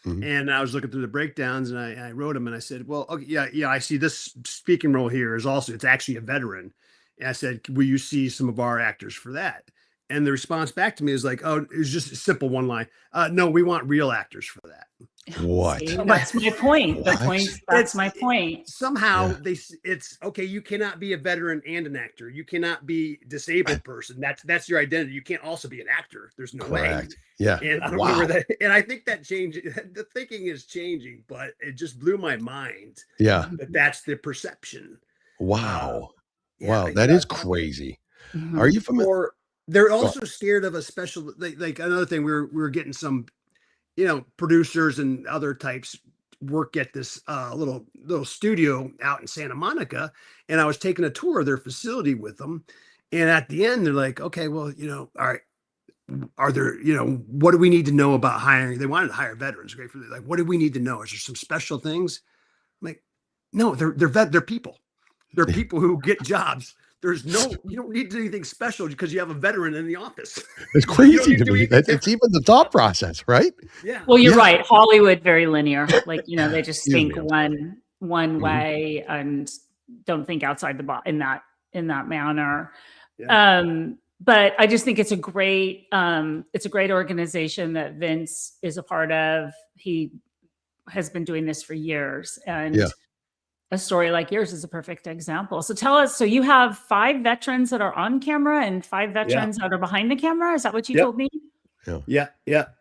Mm-hmm. And I was looking through the breakdowns, and I wrote them, and I said, well, okay, yeah, I see this speaking role here it's actually a veteran. And I said, will you see some of our actors for that? And the response back to me is like, oh, it was just a simple one line. No, we want real actors for that. What? See, that's my point. That's my point. Somehow it's okay. You cannot be a veteran and an actor. You cannot be a disabled person. That's your identity. You can't also be an actor. There's no way. Yeah. And I don't remember that. And I think that changed. The thinking is changing, but it just blew my mind. Yeah. That's the perception. Wow. Wow. That is crazy. Mm-hmm. Are you familiar? They're also scared of a special, like another thing. We were getting some, producers and other types work at this little studio out in Santa Monica, and I was taking a tour of their facility with them. And at the end, they're like, "Okay, well, all right, are there, what do we need to know about hiring?" They wanted to hire veterans. Great for like, what do we need to know? Is there some special things? I'm like, no, they're people. They're people who get jobs. There's no, you don't need to do anything special because you have a veteran in the office. It's crazy to me. It's even the thought process, right? Yeah. Well, you're right. Hollywood, very linear. Like, they just think Yeah. one way and don't think outside the box in that manner. Yeah. But I just think it's a great organization that Vince is a part of. He has been doing this for years, and a story like yours is a perfect example. So tell us, so you have 5 veterans that are on camera and 5 veterans that are behind the camera. Is that what you told me? Yeah.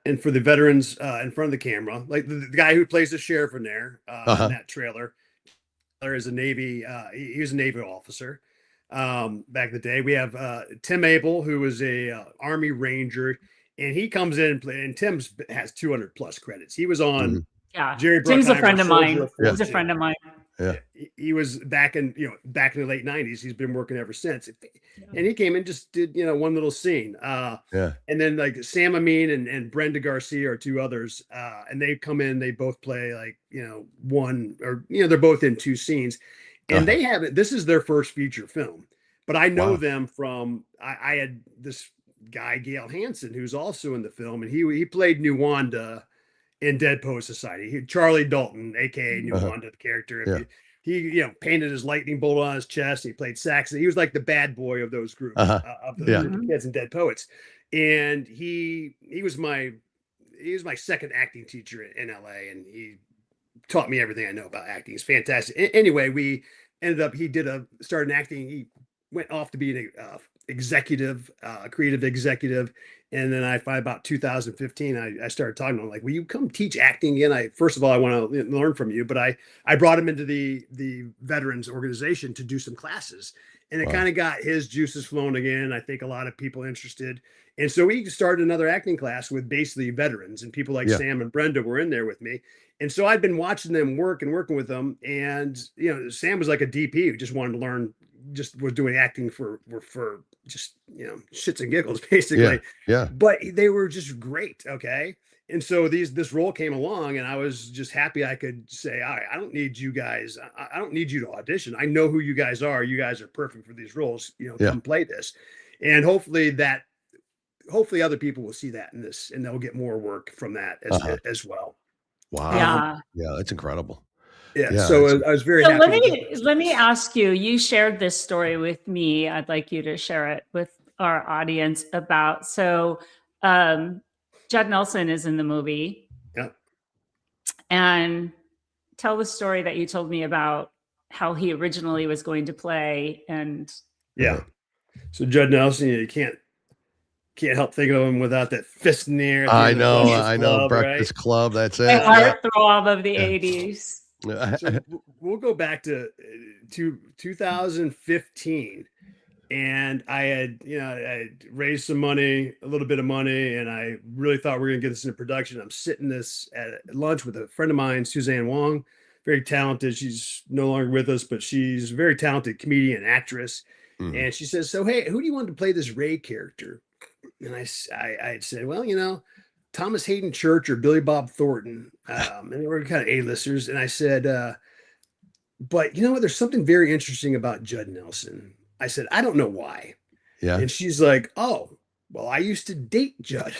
And for the veterans in front of the camera, like the guy who plays the sheriff in there in that trailer, there is a Navy, he was a Navy officer back in the day. We have Tim Abel, who was a Army Ranger, and he comes in and play, and Tim has 200 plus credits. He was on Jerry Tim's a friend Bruckheimer's of mine. Soldier of He's a Fortune. friend of mine. Yeah. He was back in the late 90s. He's been working ever since. And he came and just did, one little scene. And then like Sam Amin and Brenda Garcia are 2 others. And they come in, they both play like, one or, they're both in 2 scenes. And they haven't, this is their first feature film. But I know them from, I had this guy, Gail Hansen, who's also in the film. And he played Nuwanda in Dead Poet Society. Charlie Dalton, aka Nuwanda, the character. He painted his lightning bolt on his chest. He played sax. He was like the bad boy of those groups of the group of kids in Dead Poets. And he was my second acting teacher in LA, and he taught me everything I know about acting. It's fantastic. Anyway, we ended up started acting. He went off to be an executive, creative executive. And then I find about 2015, I started talking to him like, will you come teach acting again? First of all, I want to learn from you, but I brought him into the veterans organization to do some classes, and it kind of got his juices flowing again. I think a lot of people interested. And so we started another acting class with basically veterans, and people like Sam and Brenda were in there with me. And so I'd been watching them work and working with them. And, Sam was like a DP who just wanted to learn, just was doing acting for just, shits and giggles, basically. Yeah. But they were just great. Okay. And so this role came along, and I was just happy I could say, all right, I don't need you guys. I don't need you to audition. I know who you guys are. You guys are perfect for these roles. Come play this. And hopefully other people will see that in this, and they'll get more work from that as well. Wow. Yeah. That's incredible. Yeah. So I was very happy. Let me ask you, you shared this story with me. I'd like you to share it with our audience about, Judd Nelson is in the movie. Yeah. And tell the story that you told me about how he originally was going to play. And so Judd Nelson, you can't help thinking of him without that fist in the air. I know. Breakfast Club. That's it. Heartthrob of the 80s. So we'll go back to 2015, and I had raised some money, a little bit of money, and I really thought we were gonna get this into production. I'm sitting this at lunch with a friend of mine, Suzanne Wong, very talented. She's no longer with us, but she's a very talented comedian and actress. And she says, "So hey, who do you want to play this Ray character?" And I said, "Well, Thomas Hayden Church or Billy Bob Thornton." And they were kind of A-listers. And I said, but you know what? There's something very interesting about Judd Nelson. I said, I don't know why. Yeah. And she's like, "Oh, well, I used to date Judd."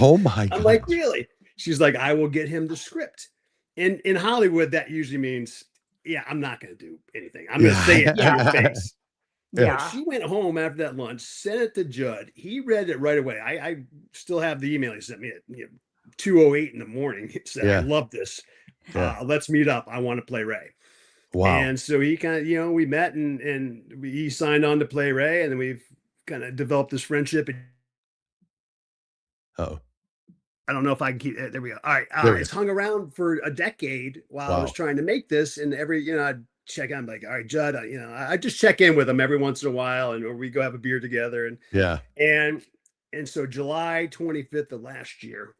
Oh my God. I'm like, "Really?" She's like, "I will get him the script." And in Hollywood, that usually means, I'm not going to do anything. I'm going to say it to your face. Yeah. She went home after that lunch, sent it to Judd. He read it right away. I still have the email he sent me at 2:08 in the morning. He said, "I love this. Let's meet up. I want to play Ray." Wow. And so he kind of, we met and he signed on to play Ray, and then we've kind of developed this friendship. Oh. I don't know if I can keep it. There we go. All right. It's hung around for a decade while I was trying to make this, and I'd check on, like, "All right, Judd," I just check in with him every once in a while, and or we go have a beer together. And so July 25th of last year,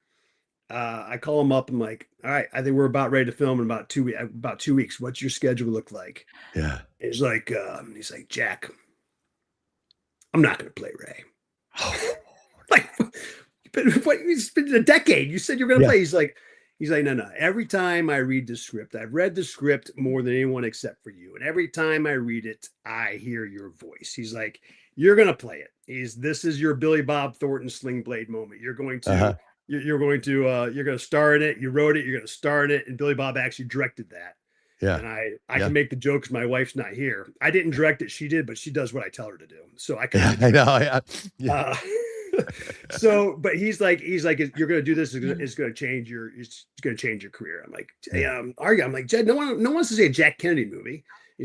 I call him up. I'm like, all right, I think we're about ready to film in about 2 weeks. What's your schedule look like? Yeah. He's like, Jack, I'm not going to play Ray. Like, it's been a decade. You said you're going to play. He's like, no. Every time I read the script, I've read the script more than anyone except for you. And every time I read it, I hear your voice. He's like, you're going to play it. This is your Billy Bob Thornton Sling Blade moment. You're going to, you're going to star in it. You wrote it. You're going to star in it. And Billy Bob actually directed that. Yeah. And I can make the jokes. My wife's not here. I didn't direct it. She did, but she does what I tell her to do. So I can. I know. So, but he's like, you're going to do this. It's going to change your career. I'm like, I'm like, Jed, no one wants to see a Jack Kennedy movie. He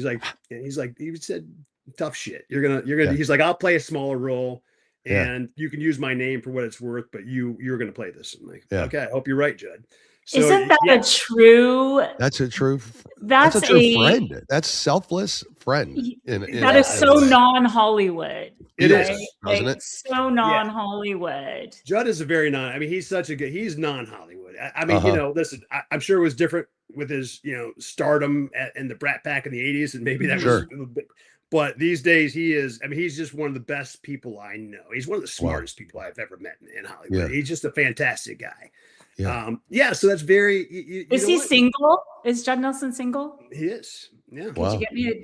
said tough shit. You're going to, he's like, I'll play a smaller role and you can use my name for what it's worth, but you're going to play this. I'm like, okay, I hope you're right, Judd. So, Isn't that a true? That's a true. That's a true friend. That's selfless friend. That is so non-Hollywood. It is, doesn't it? So non-Hollywood. Judd is a very I mean, he's such a good. He's non-Hollywood. I mean, listen. I'm sure it was different with his, stardom in the Brat Pack in the '80s, and maybe that was a little bit. But these days, he is. I mean, he's just one of the best people I know. He's one of the smartest people I've ever met in Hollywood. He's just a fantastic guy. So that's very. Is he single? Is Judd Nelson single? He is. Yeah.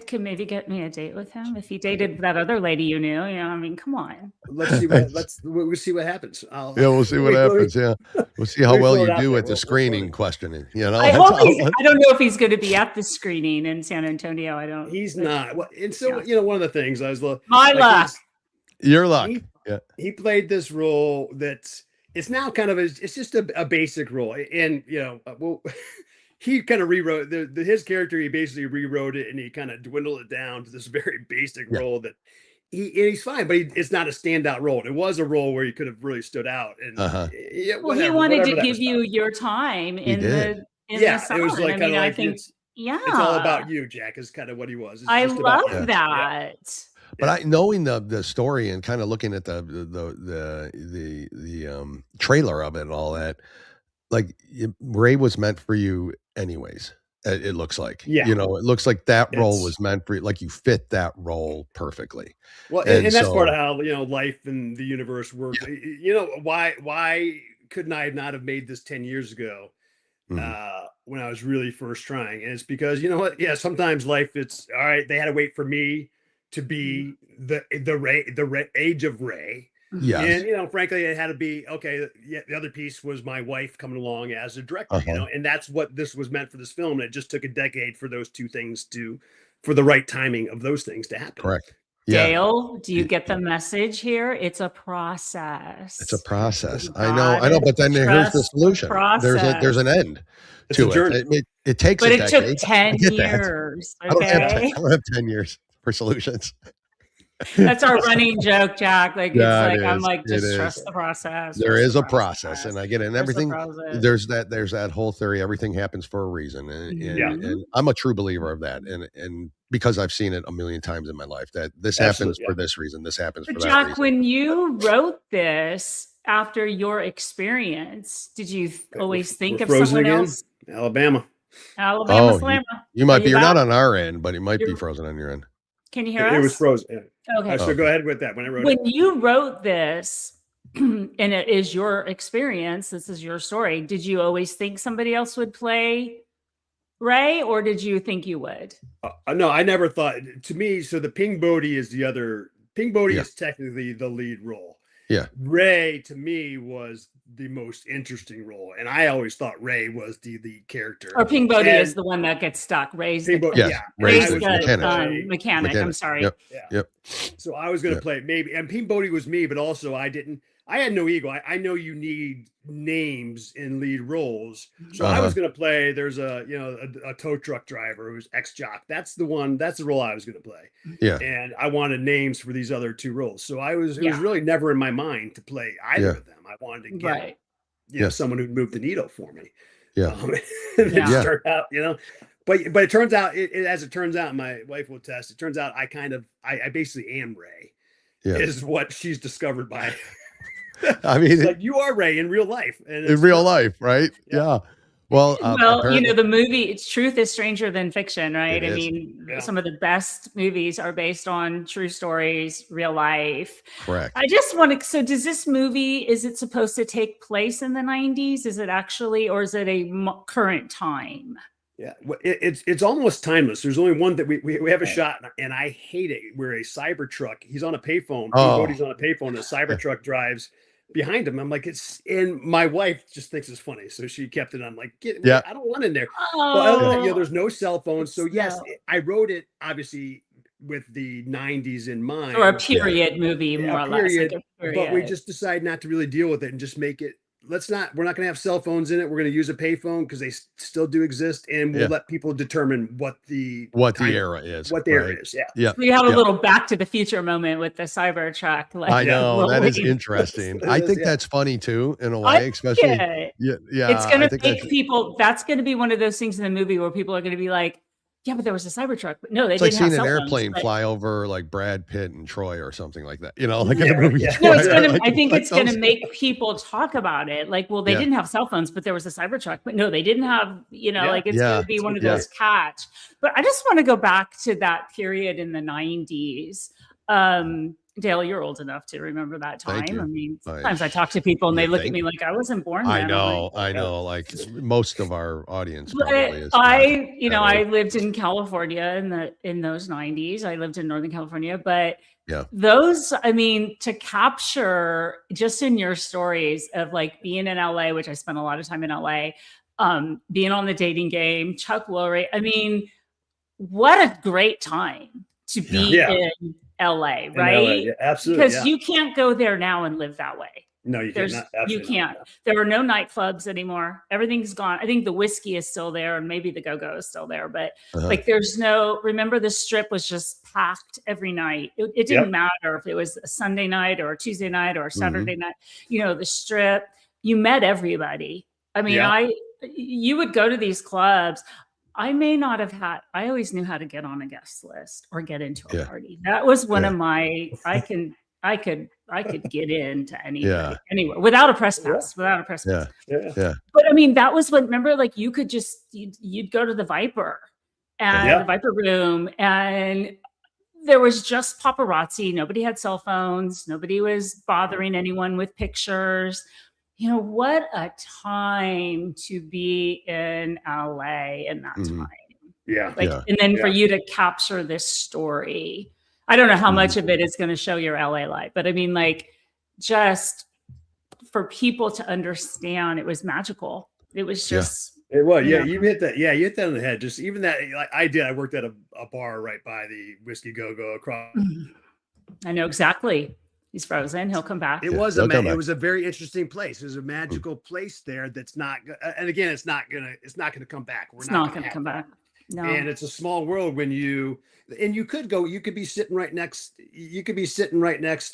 Could maybe get me a date with him if he dated that other lady you knew? I mean, come on. We'll see what happens. We'll see what happens. We'll see how well you do at the screening questioning. I don't know if he's going to be at the screening in San Antonio. I don't. He's not. Well, and so one of the things I was my luck. Your luck. He played this role that's. It's now kind of it's just a basic role, and he kind of rewrote his character. He basically rewrote it, and he kind of dwindled it down to this very basic role that he's fine, but it's not a standout role. And it was a role where he could have really stood out. And he wanted to give you your time in the summer. It was like I think it's all about you, Jack. Is kind of what he was. I love that. But knowing the story and kind of looking at the trailer of it and all that, like Ray was meant for you anyways. It looks like, it looks like that role was meant for you. Like you fit that role perfectly. Well, and that's part of how, life and the universe works. Yeah. Why couldn't I not have made this 10 years ago when I was really first trying? And it's because, sometimes life, it's all right. They had to wait for me to be the age of Ray. Yeah. And, frankly, it had to be, the other piece was my wife coming along as a director, and that's what this was meant for this film. And it just took a decade for those two things for the right timing of those things to happen. Correct. Yeah. Dale, do you get the message here? It's a process. It's a process. I know. But then here's the solution. There's an end to it. It takes but a it decade. Took 10 years. Okay? I don't have 10 years for solutions. That's our running joke, Jack. I'm like, just trust the process. There is a process, and I get it. And everything. There's that whole theory. Everything happens for a reason, and I'm a true believer of that. And because I've seen it a million times in my life, that this happens for this reason. This happens for that reason. Jack, when you wrote this after your experience, did you always think of someone else? Alabama. Slamma. You might be. You're not on our end, but it might be frozen on your end. Can you hear us? It was frozen. Yeah. Okay. So go ahead with that. When you wrote this, and it is your experience, this is your story. Did you always think somebody else would play Ray, or did you think you would? No, I never thought. To me, so the Ping Bodhi is the other. Ping Bodhi is technically the lead role. Yeah. Ray to me was the most interesting role, and I always thought Ray was the lead character. Or Ping Bodhi is the one that gets stuck. Ray's the mechanic. I'm sorry. Yep. So I was going to play maybe, and Ping Bodhi was me, but also I had no ego. I know you need names in lead roles, so I was going to play. There's a tow truck driver who's ex-jock. That's the role I was going to play. Yeah, and I wanted names for these other two roles, so it was really never in my mind to play either of them. I wanted to get someone who'd move the needle for me. Yeah, it just turned out, but it turns out, as it turns out, my wife will attest. It turns out I basically am Ray. Is what she's discovered by I mean, it's like you are Ray in real life. And in real life, right? Yeah. Well, Well, you know, the movie, it's truth is stranger than fiction, right? It I is. mean, some of the best movies are based on true stories, real life. Correct. I just want to, so does this movie, is it supposed to take place in the 90s? Is it actually, or is it a current time? Yeah, it's almost timeless. There's only one that we have a shot, and I hate it. Where a Cybertruck, he's on a payphone. Bodhi's on a payphone. And a Cybertruck drives behind him. I'm like, and my wife just thinks it's funny, so she kept it. I'm like, I don't want in there. Oh, but other than that, there's no cell phones. So yes, I wrote it obviously with the 90s in mind, or a period movie, more or less. Like a period. But we just decided not to really deal with it and just make it. We're not going to have cell phones in it. We're going to use a payphone because they still do exist, and we'll let people determine what the era is. What the era is. Yeah. Yeah. So you have a little Back to the Future moment with the Cybertruck. Like, I know that is interesting. I think that's funny too, in a way, especially. Yeah. It's going to make people. That's going to be one of those things in the movie where people are going to be like, yeah, but there was a Cybertruck. But no, they didn't have seeing an airplane fly over like Brad Pitt and Troy or something like that. You know, like in a movie. No, it's gonna. I think it's going to make people talk about it. Like, well, they didn't have cell phones, but there was a Cybertruck. But no, they didn't have. You know, like it's going to be one of those catch. But I just want to go back to that period in the 90s. Dale, you're old enough to remember that time. I mean, sometimes I talk to people and they look at me like I wasn't born then. I know. Like most of our audience probably is. I lived in California in those 90s. I lived in Northern California, but those, I mean, to capture just in your stories of like being in LA, which I spent a lot of time in LA, being on the dating game, Chuck Lorre. I mean, what a great time to be in LA, right? Yeah, absolutely. Because you can't go there now and live that way. No, you can't. You can't. There are no nightclubs anymore. Everything's gone. I think the whiskey is still there, and maybe the go-go is still there. But like, there's no. Remember, the strip was just packed every night. It didn't matter if it was a Sunday night or a Tuesday night or a Saturday night. You know, the strip. You met everybody. I mean, you would go to these clubs. I may not have had, I always knew how to get on a guest list or get into a party. That was one of my, I could get into anywhere without a press pass, Yeah. But I mean, that was what, remember, like you could just, you'd go to the Viper and the Viper room, and there was just paparazzi. Nobody had cell phones. Nobody was bothering anyone with pictures. You know, what a time to be in LA in that time. Yeah. And then for you to capture this story, I don't know how much of it is going to show your LA life, but I mean, like, just for people to understand, it was magical. It was just. It was. Yeah. You hit that. Yeah. You hit that on the head. Just even that, like I did, I worked at a bar right by the Whiskey Go-Go across. I know exactly. He's frozen. He'll come back. It was a very interesting place. It was a magical place there. That's not, and again, it's not gonna come back. It's not gonna come back. No. And it's a small world when you could be sitting right next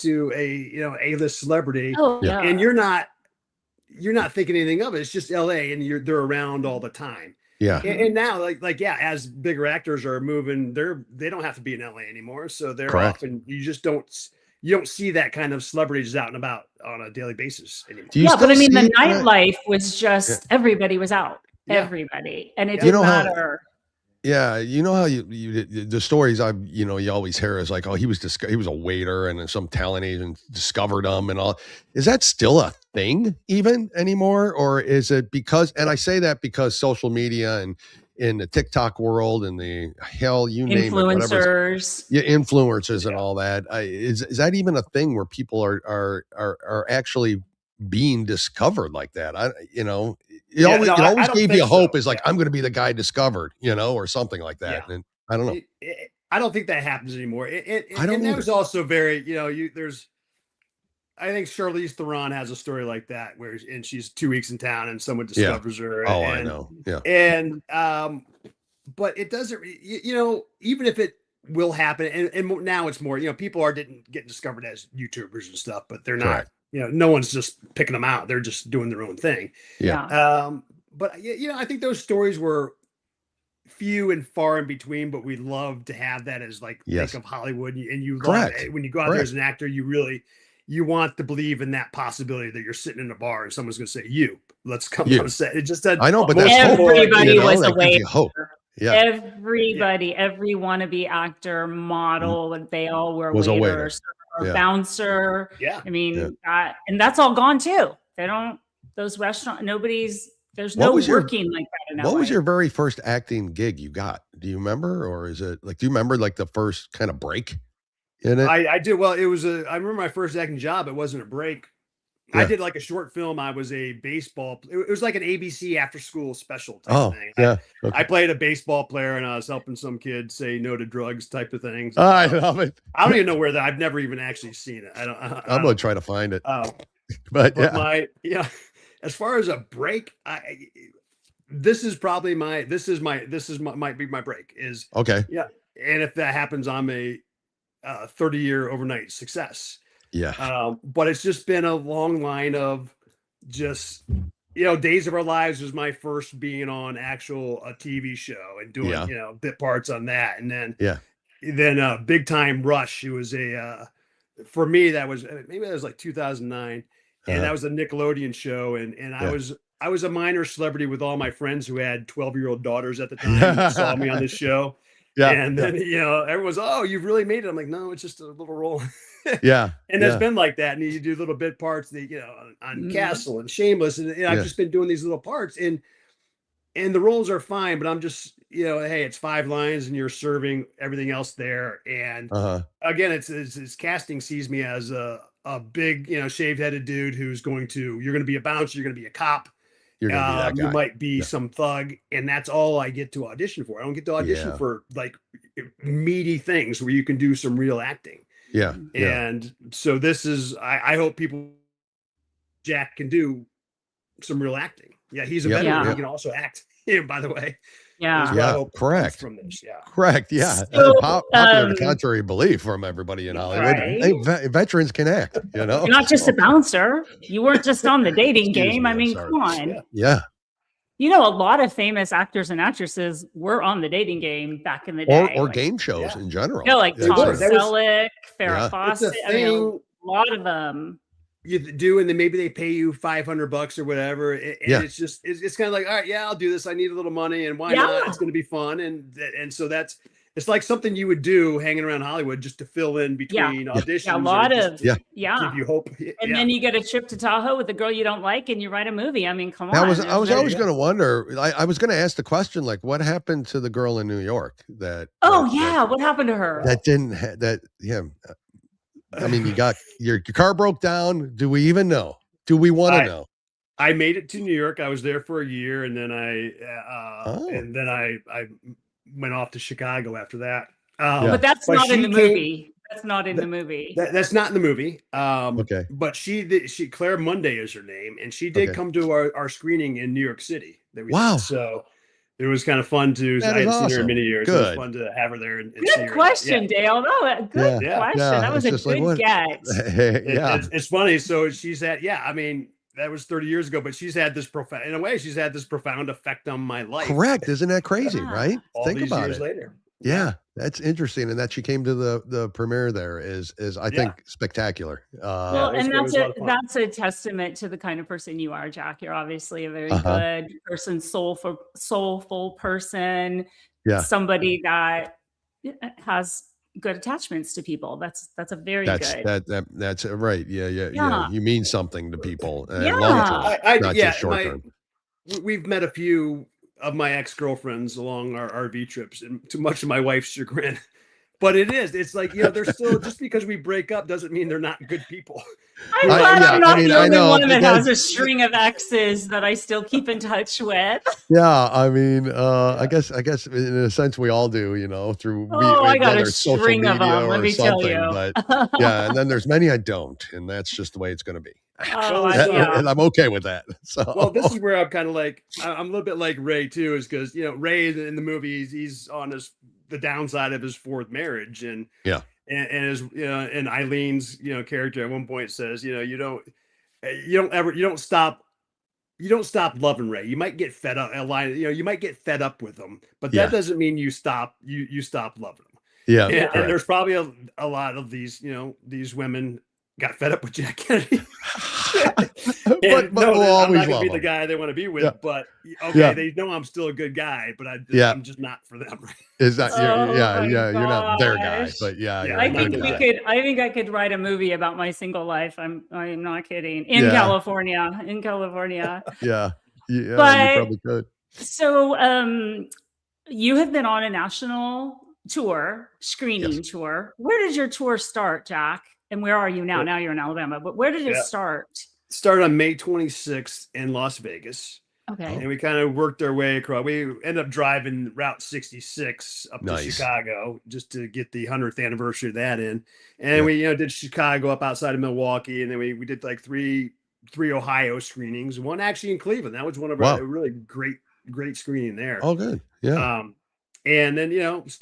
to a A-list celebrity, and you're not thinking anything of it. It's just LA, and they're around all the time. Yeah. And now, as bigger actors are moving, they don't have to be in LA anymore, so they're often you don't see that kind of celebrities out and about on a daily basis anymore. But I mean, the nightlife was just everybody was out, everybody, and it didn't matter. You know how you the stories you always hear is like, oh, he was a waiter and some talent agent discovered him and all. Is that still a thing even anymore, or is it because? And I say that because social media and in the TikTok world and the you name influencers, influencers and all that. Is that even a thing where people are actually being discovered like that? It always gave you hope. Is like, I'm going to be the guy discovered, or something like that. And I don't know. I don't think that happens anymore. I don't. And that was also very, I think Charlize Theron has a story like that and she's 2 weeks in town and someone discovers her. Oh, I know. Yeah. And, but it doesn't, even if it will happen, and now it's more, people are getting discovered as YouTubers and stuff, but they're not, no one's just picking them out. They're just doing their own thing. Yeah. But I think those stories were few and far in between, but we love to have that as think of Hollywood, and you love it. When you go out there as an actor, you really, you want to believe in that possibility that you're sitting in a bar and someone's going to say, let's come You. on set. It just doesn't. I know, but that's hope. Everybody was that a gives you hope. Yeah. Everybody, every wannabe actor, model, they all were Was a waiter. waiters or bouncer. Yeah. I mean, and that's all gone too. They don't, those restaurants, there's no working like that in LA. What was your very first acting gig you got? Do you remember? Or is it like, do you remember like the first kind of break in it? I do. Well, I remember my first acting job. It wasn't a break. Yeah. I did like a short film. I was a baseball. It was like an ABC after school special type thing. Yeah. I played a baseball player and I was helping some kid say no to drugs type of things. I love it. I don't even know where I've never even actually seen it. I'm going to try to find it. But as far as a break, this might be my break is okay. Yeah. And if that happens, I'm a 30-year overnight success. Yeah. But it's just been a long line of just, Days of Our Lives was my first being on a TV show and doing, bit parts on that. And then, Big Time Rush. It was for me, that was like 2009. And that was a Nickelodeon show. And I was a minor celebrity with all my friends who had 12-year-old daughters at the time who saw me on this show. Yeah. And then, everyone's, oh, you've really made it. I'm like, no, it's just a little role. Yeah. And it's been like that. And you do little bit parts that, on Castle and Shameless. And I've just been doing these little parts and the roles are fine, but I'm just, hey, it's 5 lines and you're serving everything else there. And again, it's casting sees me as a big, shaved headed dude who's you're going to be a bouncer. You're going to be a cop. You're gonna be that guy. You might be some thug, and that's all I get to audition for. I don't get to audition for like meaty things where you can do some real acting. Yeah. And so this is, I hope Jack can do some real acting. Yeah. He's a veteran. He can also act, by the way. Yeah. Correct. From this. Yeah. Correct. Yeah. So, popular to contrary belief from everybody in Hollywood. Right? Hey, veterans can act, You're not just a bouncer. You weren't just on the dating game. I mean, come on. Yeah. A lot of famous actors and actresses were on the dating game back in the day. Or game shows in general. Like Tom Selleck, Farrah Fawcett. A lot of them. You do, and then maybe they pay you $500 or whatever. And it's just, it's kind of like, all right, I'll do this. I need a little money, and why not? It's going to be fun. And so it's like something you would do hanging around Hollywood just to fill in between auditions. Yeah, a lot of, give you hope. And then you get a trip to Tahoe with a girl you don't like and you write a movie. I mean, come on. I was always going to wonder, I was going to ask the question, like, what happened to the girl in New York that? What happened to her? That didn't, I mean, you got your car broke down. Do we even know? Do we want to know? I made it to New York. I was there for a year, and then I went off to Chicago after that. But that's not in the movie. That's not in the movie. That's not in the movie. Okay. But Claire Monday is her name, and she did come to our screening in New York City. Wow. So it was kind of fun to. I hadn't seen her in many years. Good. It was fun to have her there. And good see her. question, Dale. No, good question. That was a good get. It's funny. So she's at. I mean, that was 30 years ago, but she's had this profound effect on my life. Correct. Isn't that crazy? Right? Think about it. Later. Yeah, that's interesting, and that she came to the premiere there is I think spectacular. And that's a testament to the kind of person you are, Jack. You're obviously a very good person, soulful person. Yeah, somebody that has good attachments to people. That's a very good. That's right. Yeah. You mean something to people. Long term, not just short term. We've met a few of my ex-girlfriends along our RV trips, and to much of my wife's chagrin. But it's like, they're still, just because we break up doesn't mean they're not good people. I'm glad I'm not the only one that has a string of exes that I still keep in touch with. Yeah, I mean, I guess in a sense we all do, through I got a string of them, let me tell you. But and then there's many I don't, and that's just the way it's going to be. And I'm okay with that. So, well, this is where I'm kind of like, I'm a little bit like Ray too, is because Ray in the movie, he's on the downside of his 4th marriage, and his and Eileen's character at one point says, you don't stop loving Ray. You might get fed up. You might get fed up with him, but that doesn't mean you stop loving him. And there's probably a lot of these these women got fed up with Jack Kennedy. but we'll I'm always not gonna love be the him. guy they want to be with. Yeah. But okay, Yeah. they know I'm still a good guy, but I'm just not for them. Is that Oh my you're not their guy, gosh. but yeah, Yeah, you're I a think good we guy. could. I think I could write a movie about my single life. I am not kidding. In Yeah. California, in California. Yeah, you But- probably could. So, you have been on a national tour, screening tour. Where did your tour start, Jack? And where are you now? Now you're in Alabama, but where did it start? Started on May 26th in Las Vegas. Okay. And we kind of worked our way across. We ended up driving Route 66 up to Nice. Chicago just to get the 100th anniversary of that in. And we, did Chicago up outside of Milwaukee. And then we did like three Ohio screenings. One actually in Cleveland. That was one of our really great screening there. Oh, good. Yeah. And then,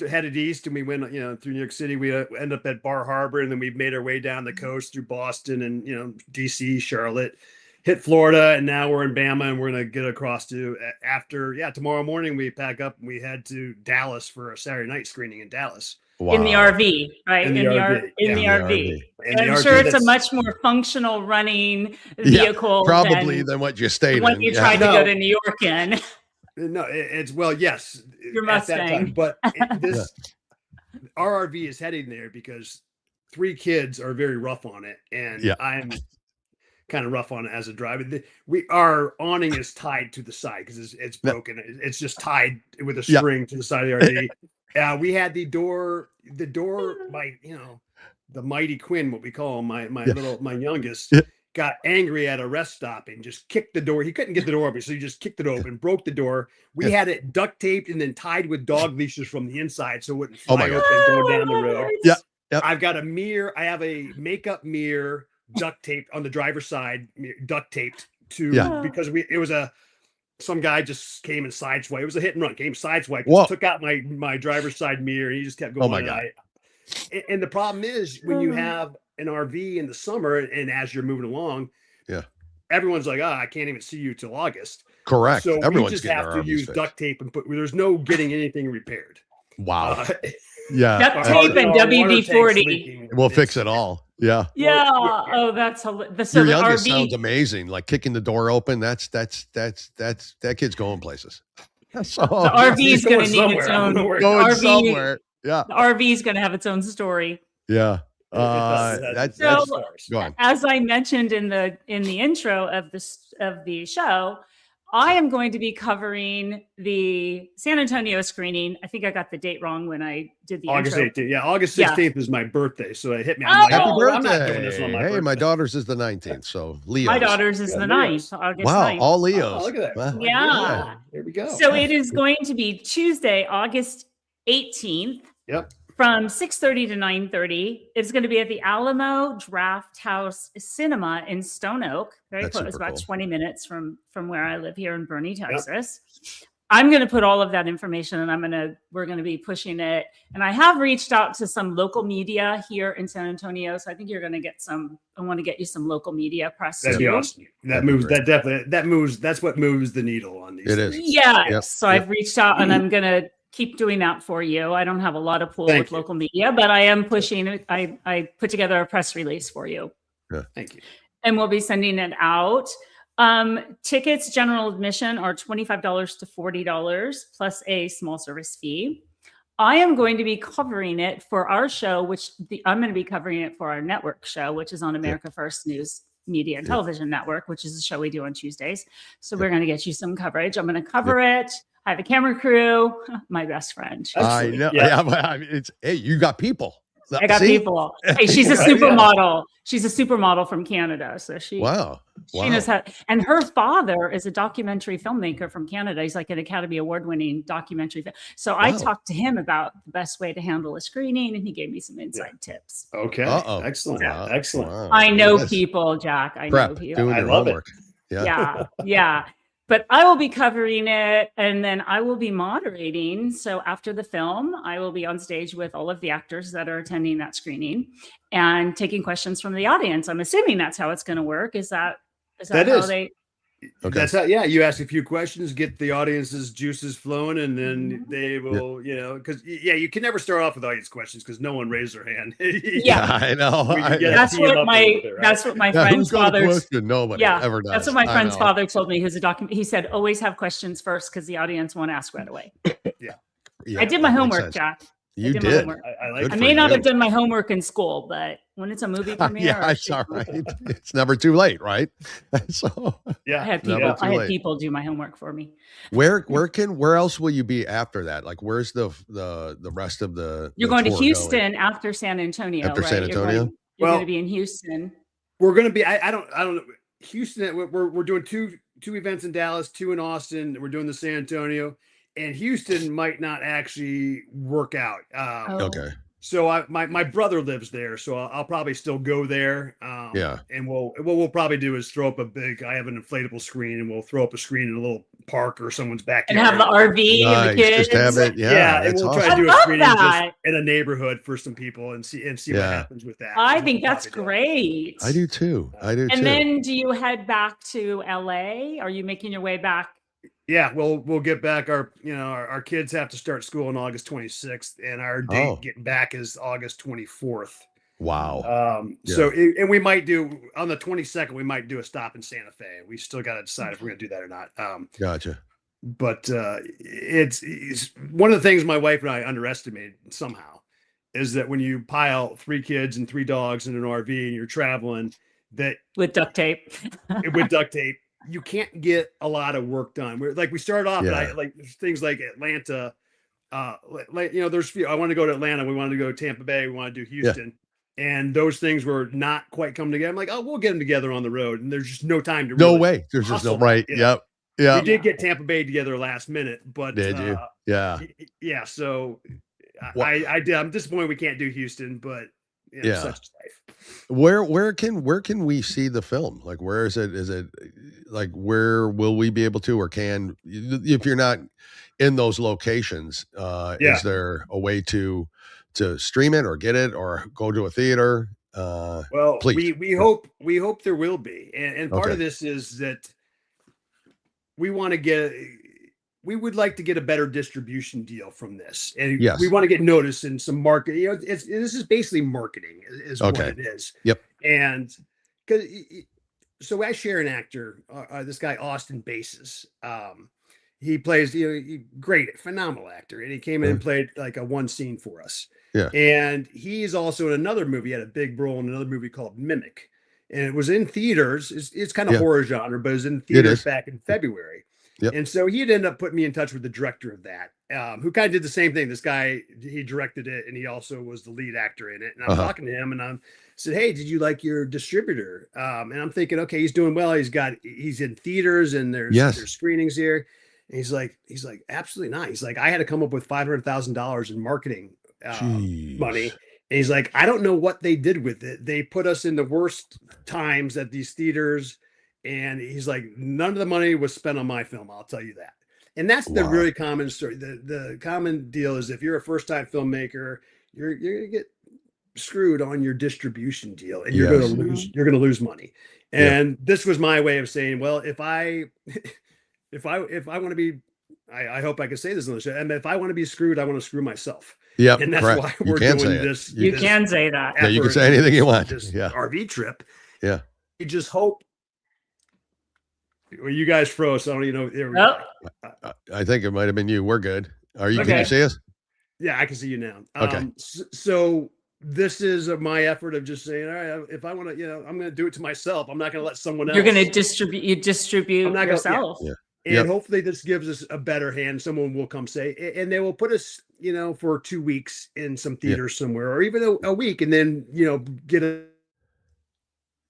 headed east and we went, through New York City. We ended up at Bar Harbor and then we made our way down the coast through Boston and, DC, Charlotte, hit Florida. And now we're in Bama and we're going to get across to tomorrow morning we pack up and we head to Dallas for a Saturday night screening in Dallas. Wow. In the RV, right? In the RV. In the Yeah. RV. And I'm sure it's a much more functional running vehicle probably than what you stayed when in. you tried to go to New York in. No, yes. Your at that time, Mustang. but our RV is heading there because 3 kids are very rough on it, and I'm kind of rough on it as a driver. Our awning is tied to the side because it's broken. It's just tied with a string to the side of the RV. We had the door, the mighty Quinn, what we call him, my youngest. Got angry at a rest stop and just kicked the door. He couldn't get the door open, so he just kicked it open, broke the door. We had it duct taped and then tied with dog leashes from the inside so it wouldn't fly open going down the road. Yeah. I've got a mirror. I have a makeup mirror duct taped on the driver's side, duct taped because it was some guy just came and sideswiped. It was a hit and run. Came sideswiped. Just took out my driver's side mirror and he just kept going. Oh my God. And the problem is when you have an RV in the summer and as you're moving along, everyone's like, I can't even see you till August. Correct. So Everyone's we just getting have their to RVs use fixed. duct tape and there's no getting anything repaired. Wow. Duct tape and Our water WD-40. tank's leaking. We'll fix it all. Yeah. Yeah. Oh, that's hilarious. So Your the youngest RV sounds amazing. Like kicking the door open. That kid's going places. So the RV is going to need its somewhere. I don't know own. where going RV somewhere. Yeah. The RV is going to have its own story. Yeah. That's So- Go on. As I mentioned in the intro of the show, I am going to be covering the San Antonio screening. I think I got the date wrong when I did the August intro. 18th. Yeah, August 16th is my birthday, so it hit me. I'm like, Happy I'm not birthday. doing this on my Hey, birthday. my daughter's is the 19th. So Leo. My daughter's is Yeah, the Leo's. 9th, August Wow. 9th. All Leos. Oh, look at that. Wow. Yeah. There we go. So it is going to be Tuesday, August 18th. Yep. From 6:30 to 9:30. It's going to be at the Alamo Draft House Cinema in Stone Oak. Very That's close, super about cool. 20 minutes from where I live here in Boerne, Texas. I'm going to put all of that information and we're going to be pushing it. And I have reached out to some local media here in San Antonio. So I think you're going to get I want to get you some local media press That'd be too. awesome. That'd be great. That moves. That's what moves the needle on these. It is. things. Yeah. Yep. So I've reached out and I'm going to keep doing that for you. I don't have a lot of pull Thank with you. local media, but I am pushing it. I put together a press release for you. Thank you. And we'll be sending it out. Tickets, general admission are $25 to $40 plus a small service fee. I am going to be covering it for our show, I'm going to be covering it for our network show, which is on America First News Media and Television Network, which is a show we do on Tuesdays. So we're going to get you some coverage. I'm going to cover it. I have a camera crew, my best friend. I know. Yeah. Hey, you got people. I got See? people. Hey, she's a supermodel. She's a supermodel from Canada. So she knows how. And her father is a documentary filmmaker from Canada. He's like an Academy Award-winning documentary. So I talked to him about the best way to handle a screening, and he gave me some inside tips. Okay. Uh-oh. Excellent. Wow. Excellent. Wow. I know Yes. people, Jack. I Prep. know people. Doing I your love it. homework. Yeah. Yeah. But I will be covering it and then I will be moderating. So after the film, I will be on stage with all of the actors that are attending that screening and taking questions from the audience. I'm assuming that's how it's going to work. Is that That how is. they? Okay. That's how, yeah, you ask a few questions, get the audience's juices flowing, and then they will, because you can never start off with audience questions because no one raised their hand. Yeah, I know. That's what my friend's who's got a father's. question? Nobody ever does. That's what my friend's father told me. Who's a document. He said, always have questions first because the audience won't ask right away. Yeah. I did my homework, Jack. You did. I may not have done my homework in school, but when it's a movie premiere, it's all right. It's never too late, right? So yeah, I had people do my homework for me. Where else will you be after that? Like, where's the rest of the? You're going to Houston after San Antonio. After right? San Antonio, you're going to be in Houston. We're going to be. I don't know. Houston. We're doing two events in Dallas, 2 in Austin. We're doing the San Antonio. And Houston might not actually work out. Okay. So my brother lives there, so I'll probably still go there. And what we'll probably do is throw up I have an inflatable screen, and we'll throw up a screen in a little park or someone's backyard. And have the RV and the kids. Just have it. Yeah. And we'll try to do a screening just in a neighborhood for some people and see what happens with that. I think that's great. I do too. And then do you head back to LA? Are you making your way back? Yeah, we'll get back. Our kids have to start school on August 26th, and our date getting back is August 24th. Wow. So and we might do on the 22nd. We might do a stop in Santa Fe. We still got to decide if we're going to do that or not. Gotcha. But it's one of the things my wife and I underestimated somehow is that when you pile 3 kids and 3 dogs in an RV and you're traveling, that with duct tape. You can't get a lot of work done. We started off, and like things like Atlanta. There's few. I want to go to Atlanta. We wanted to go to Tampa Bay. We want to do Houston, and those things were not quite coming together. I'm like, we'll get them together on the road, and there's just no time to. No way. There's just no right. Yep. Yeah. We did get Tampa Bay together last minute, but did you? Yeah. Yeah. So I did. I'm disappointed we can't do Houston, but such is life. Where can we see the film? Like, where is it? Is it like, where will we be able to, or can, if you're not in those locations, is there a way to stream it or get it or go to a theater? Well, please. we hope there will be. And part of this is that we would like to get a better distribution deal from this. And we want to get noticed in some market. This is basically marketing is what it is. Yep. And so I share an actor, this guy, Austin Bases. He plays, great, phenomenal actor. And he came in and played like a one scene for us. Yeah. And he's also in another movie, had a big role in another movie called Mimic. And it was in theaters. It's kind of horror genre, but it was in theaters back in February. Yep. And so he'd end up putting me in touch with the director of that, who kind of did the same thing. This guy, he directed it, and he also was the lead actor in it. And I'm talking to him, and I said, "Hey, did you like your distributor?" And I'm thinking, okay, he's doing well. He's in theaters, and there's screenings here. And he's like, absolutely not. He's like, I had to come up with $500,000 in marketing money. And he's like, I don't know what they did with it. They put us in the worst times at these theaters. And he's like, none of the money was spent on my film. I'll tell you that. And that's the really common story. The common deal is if you're a first time filmmaker, you're going to get screwed on your distribution deal, and you're going to lose money. And this was my way of saying, well, if I want to be, I hope I can say this on the show. And if I want to be screwed, I want to screw myself. Yeah. And that's why we're doing this. You can say that. Yeah, you can say anything you want. This RV trip. Yeah. You just hope. Well, you guys froze. So I don't even know. I think it might have been you. We're good. Are you? Okay. Can you see us? Yeah, I can see you now. Okay. So this is my effort of just saying, all right, if I want to, I'm going to do it to myself. I'm not going to let someone else. You're going to distribute yourself. And hopefully this gives us a better hand. Someone will come say, and they will put us, for 2 weeks in some theater somewhere, or even a week, and then, get a.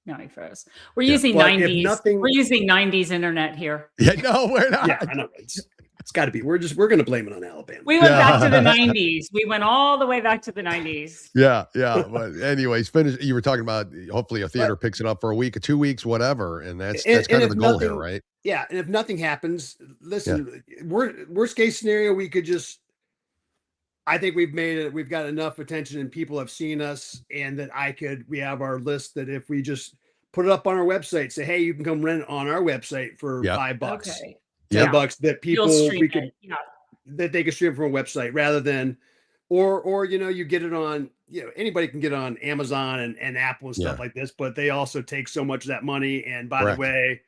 No, he froze. We're using 90s. We're using 90s internet here. Yeah, no, we're not. Yeah, I know. It's got to be. We're going to blame it on Alabama. We went back to the 90s. We went all the way back to the 90s. Yeah. But anyways, finish. You were talking about hopefully a theater picks it up for a week or 2 weeks, whatever, and that's kind of the goal here, right? Yeah, and if nothing happens, listen. Worst case scenario, we could just. I think we've made it. We've got enough attention, and people have seen us, and that we have our list that if we just put it up on our website. Say, hey, you can come rent it on our website for $5, Okay. $10 that people You'll stream it. that they can stream from a website rather than, or you get it on, anybody can get it on Amazon and Apple and stuff like this, but they also take so much of that money. And by the way,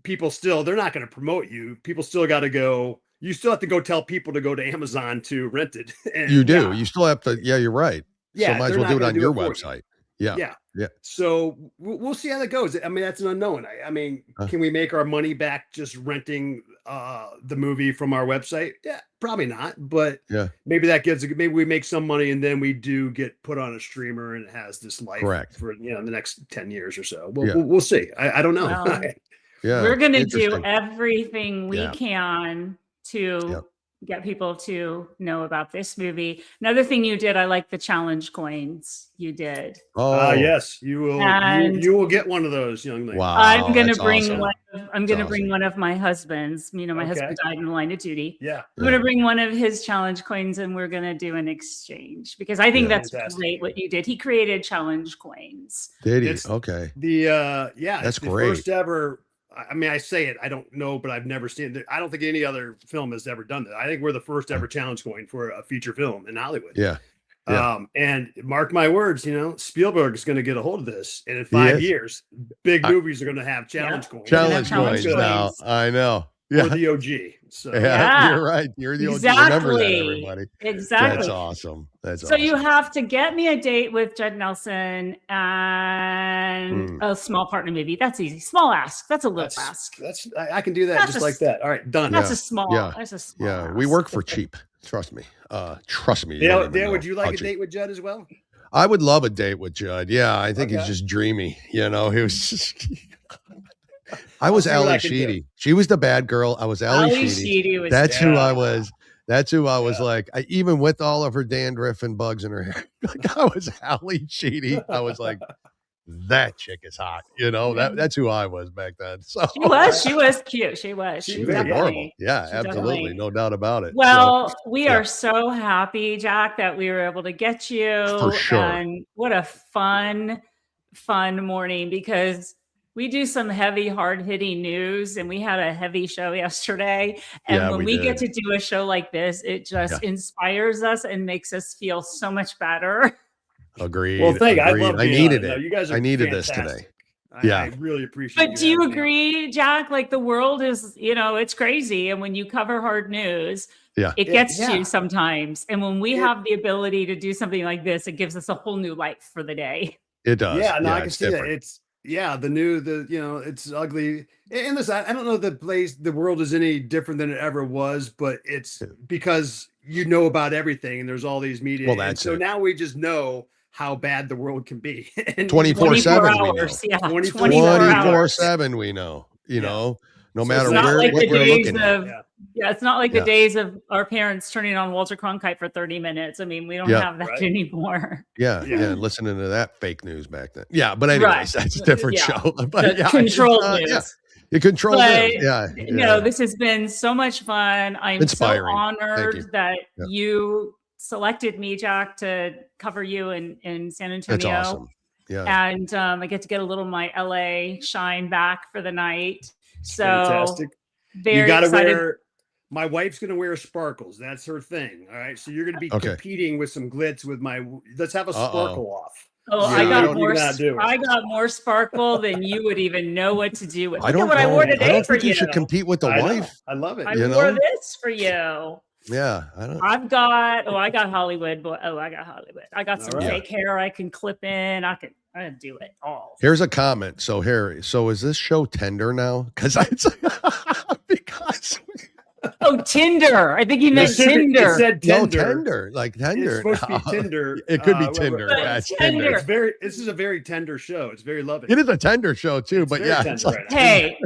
people still, they're not going to promote you. People still got to go. You still have to go tell people to go to Amazon to rent it. And, you do. You still have to. Yeah, you're right. Yeah, so might as well do it on your website. Yeah. So we'll see how that goes. I mean, that's an unknown. I mean, can we make our money back just renting the movie from our website? Yeah, probably not. But maybe maybe we make some money and then we do get put on a streamer and it has this life for the next 10 years or so. We'll see. I don't know. Well, we're going to do everything we can to get people to know about this movie. Another thing you did, I like the challenge coins you did. Oh, yes, you will. You will get one of those, young lady. Wow, I'm going to bring awesome. I'm going to bring one of my husband's. My husband died in the line of duty. Yeah, I'm going to bring one of his challenge coins, and we're going to do an exchange because I think that's great what you did. He created challenge coins. Did he? Okay. That's great. First ever. I mean, I say it, I don't know, but I've never seen it. I don't think any other film has ever done that. I think we're the first ever challenge coin for a feature film in Hollywood. Yeah. And mark my words, Spielberg is going to get a hold of this. And in 5 years, big movies are going to have challenge coins. Challenge coins now. I know. We're the OG. So you're right. You're the OG. Remember that, everybody. Exactly. That's awesome. So you have to get me a date with Judd Nelson and a small partner movie. That's easy. Small ask. That's a little ask. I can do that just like that. All right, done. That's a small. That's a small. Yeah, we work for cheap. Trust me. Trust me. Dale, would you like a date with Judd as well? I would love a date with Judd. Yeah, I think he's just dreamy. He was just. I was Ali Sheedy. She was the bad girl. I was Ali Sheedy. That's who I was. That's who I was like. Even with all of her dandruff and bugs in her hair, I was Ali Sheedy. I was like, that chick is hot. That's who I was back then. So she was cute. She was adorable. Yeah, absolutely. No doubt about it. Well, we are so happy, Jack, that we were able to get you. For sure. And what a fun morning, because we do some heavy, hard-hitting news, and we had a heavy show yesterday. And when we get to do a show like this, it just inspires us and makes us feel so much better. Agreed. Well, I needed it. it. You guys are I needed fantastic. this today. I really appreciate it. But do you agree, Jack? Like, the world is, it's crazy. And when you cover hard news, it gets to you sometimes. And when we have the ability to do something like this, it gives us a whole new life for the day. It does. Yeah, no, I can see that. It's it's ugly. And listen, I don't know the world is any different than it ever was, but it's because about everything and there's all these media. Well, that's so now we just know how bad the world can be. 24/7. 24/7. We know. No matter what we're looking at. It's not like the days of our parents turning on Walter Cronkite for 30 minutes. I mean, we don't have that anymore. Yeah, listening to that fake news back then. Yeah, but anyways, that's a different show. But control news. You control news. This has been so much fun. I'm inspiring. So honored that you selected me, Jack, to cover you in San Antonio. That's awesome. Yeah. And I get to get a little of my LA shine back for the night. So fantastic. You got to wear. My wife's going to wear sparkles. That's her thing. All right. So you're going to be competing with some glitz with let's have a sparkle off. Oh, I got more sparkle than you would even know what to do with. Look at what I wore today I don't for think you should compete with the wife. I love it. I wore this for you. Yeah, I got Hollywood. I got Hollywood. I got some fake hair I can clip in. I can do it all. Here's a comment. So Harry, is this show tender now? Because Tinder. I think he meant Tinder. It said Tinder. No, tender. Like tender. It's supposed to be Tinder. It could be Tinder. It's tender. This is a very tender show. It's very loving. It is a tender show too, but hey,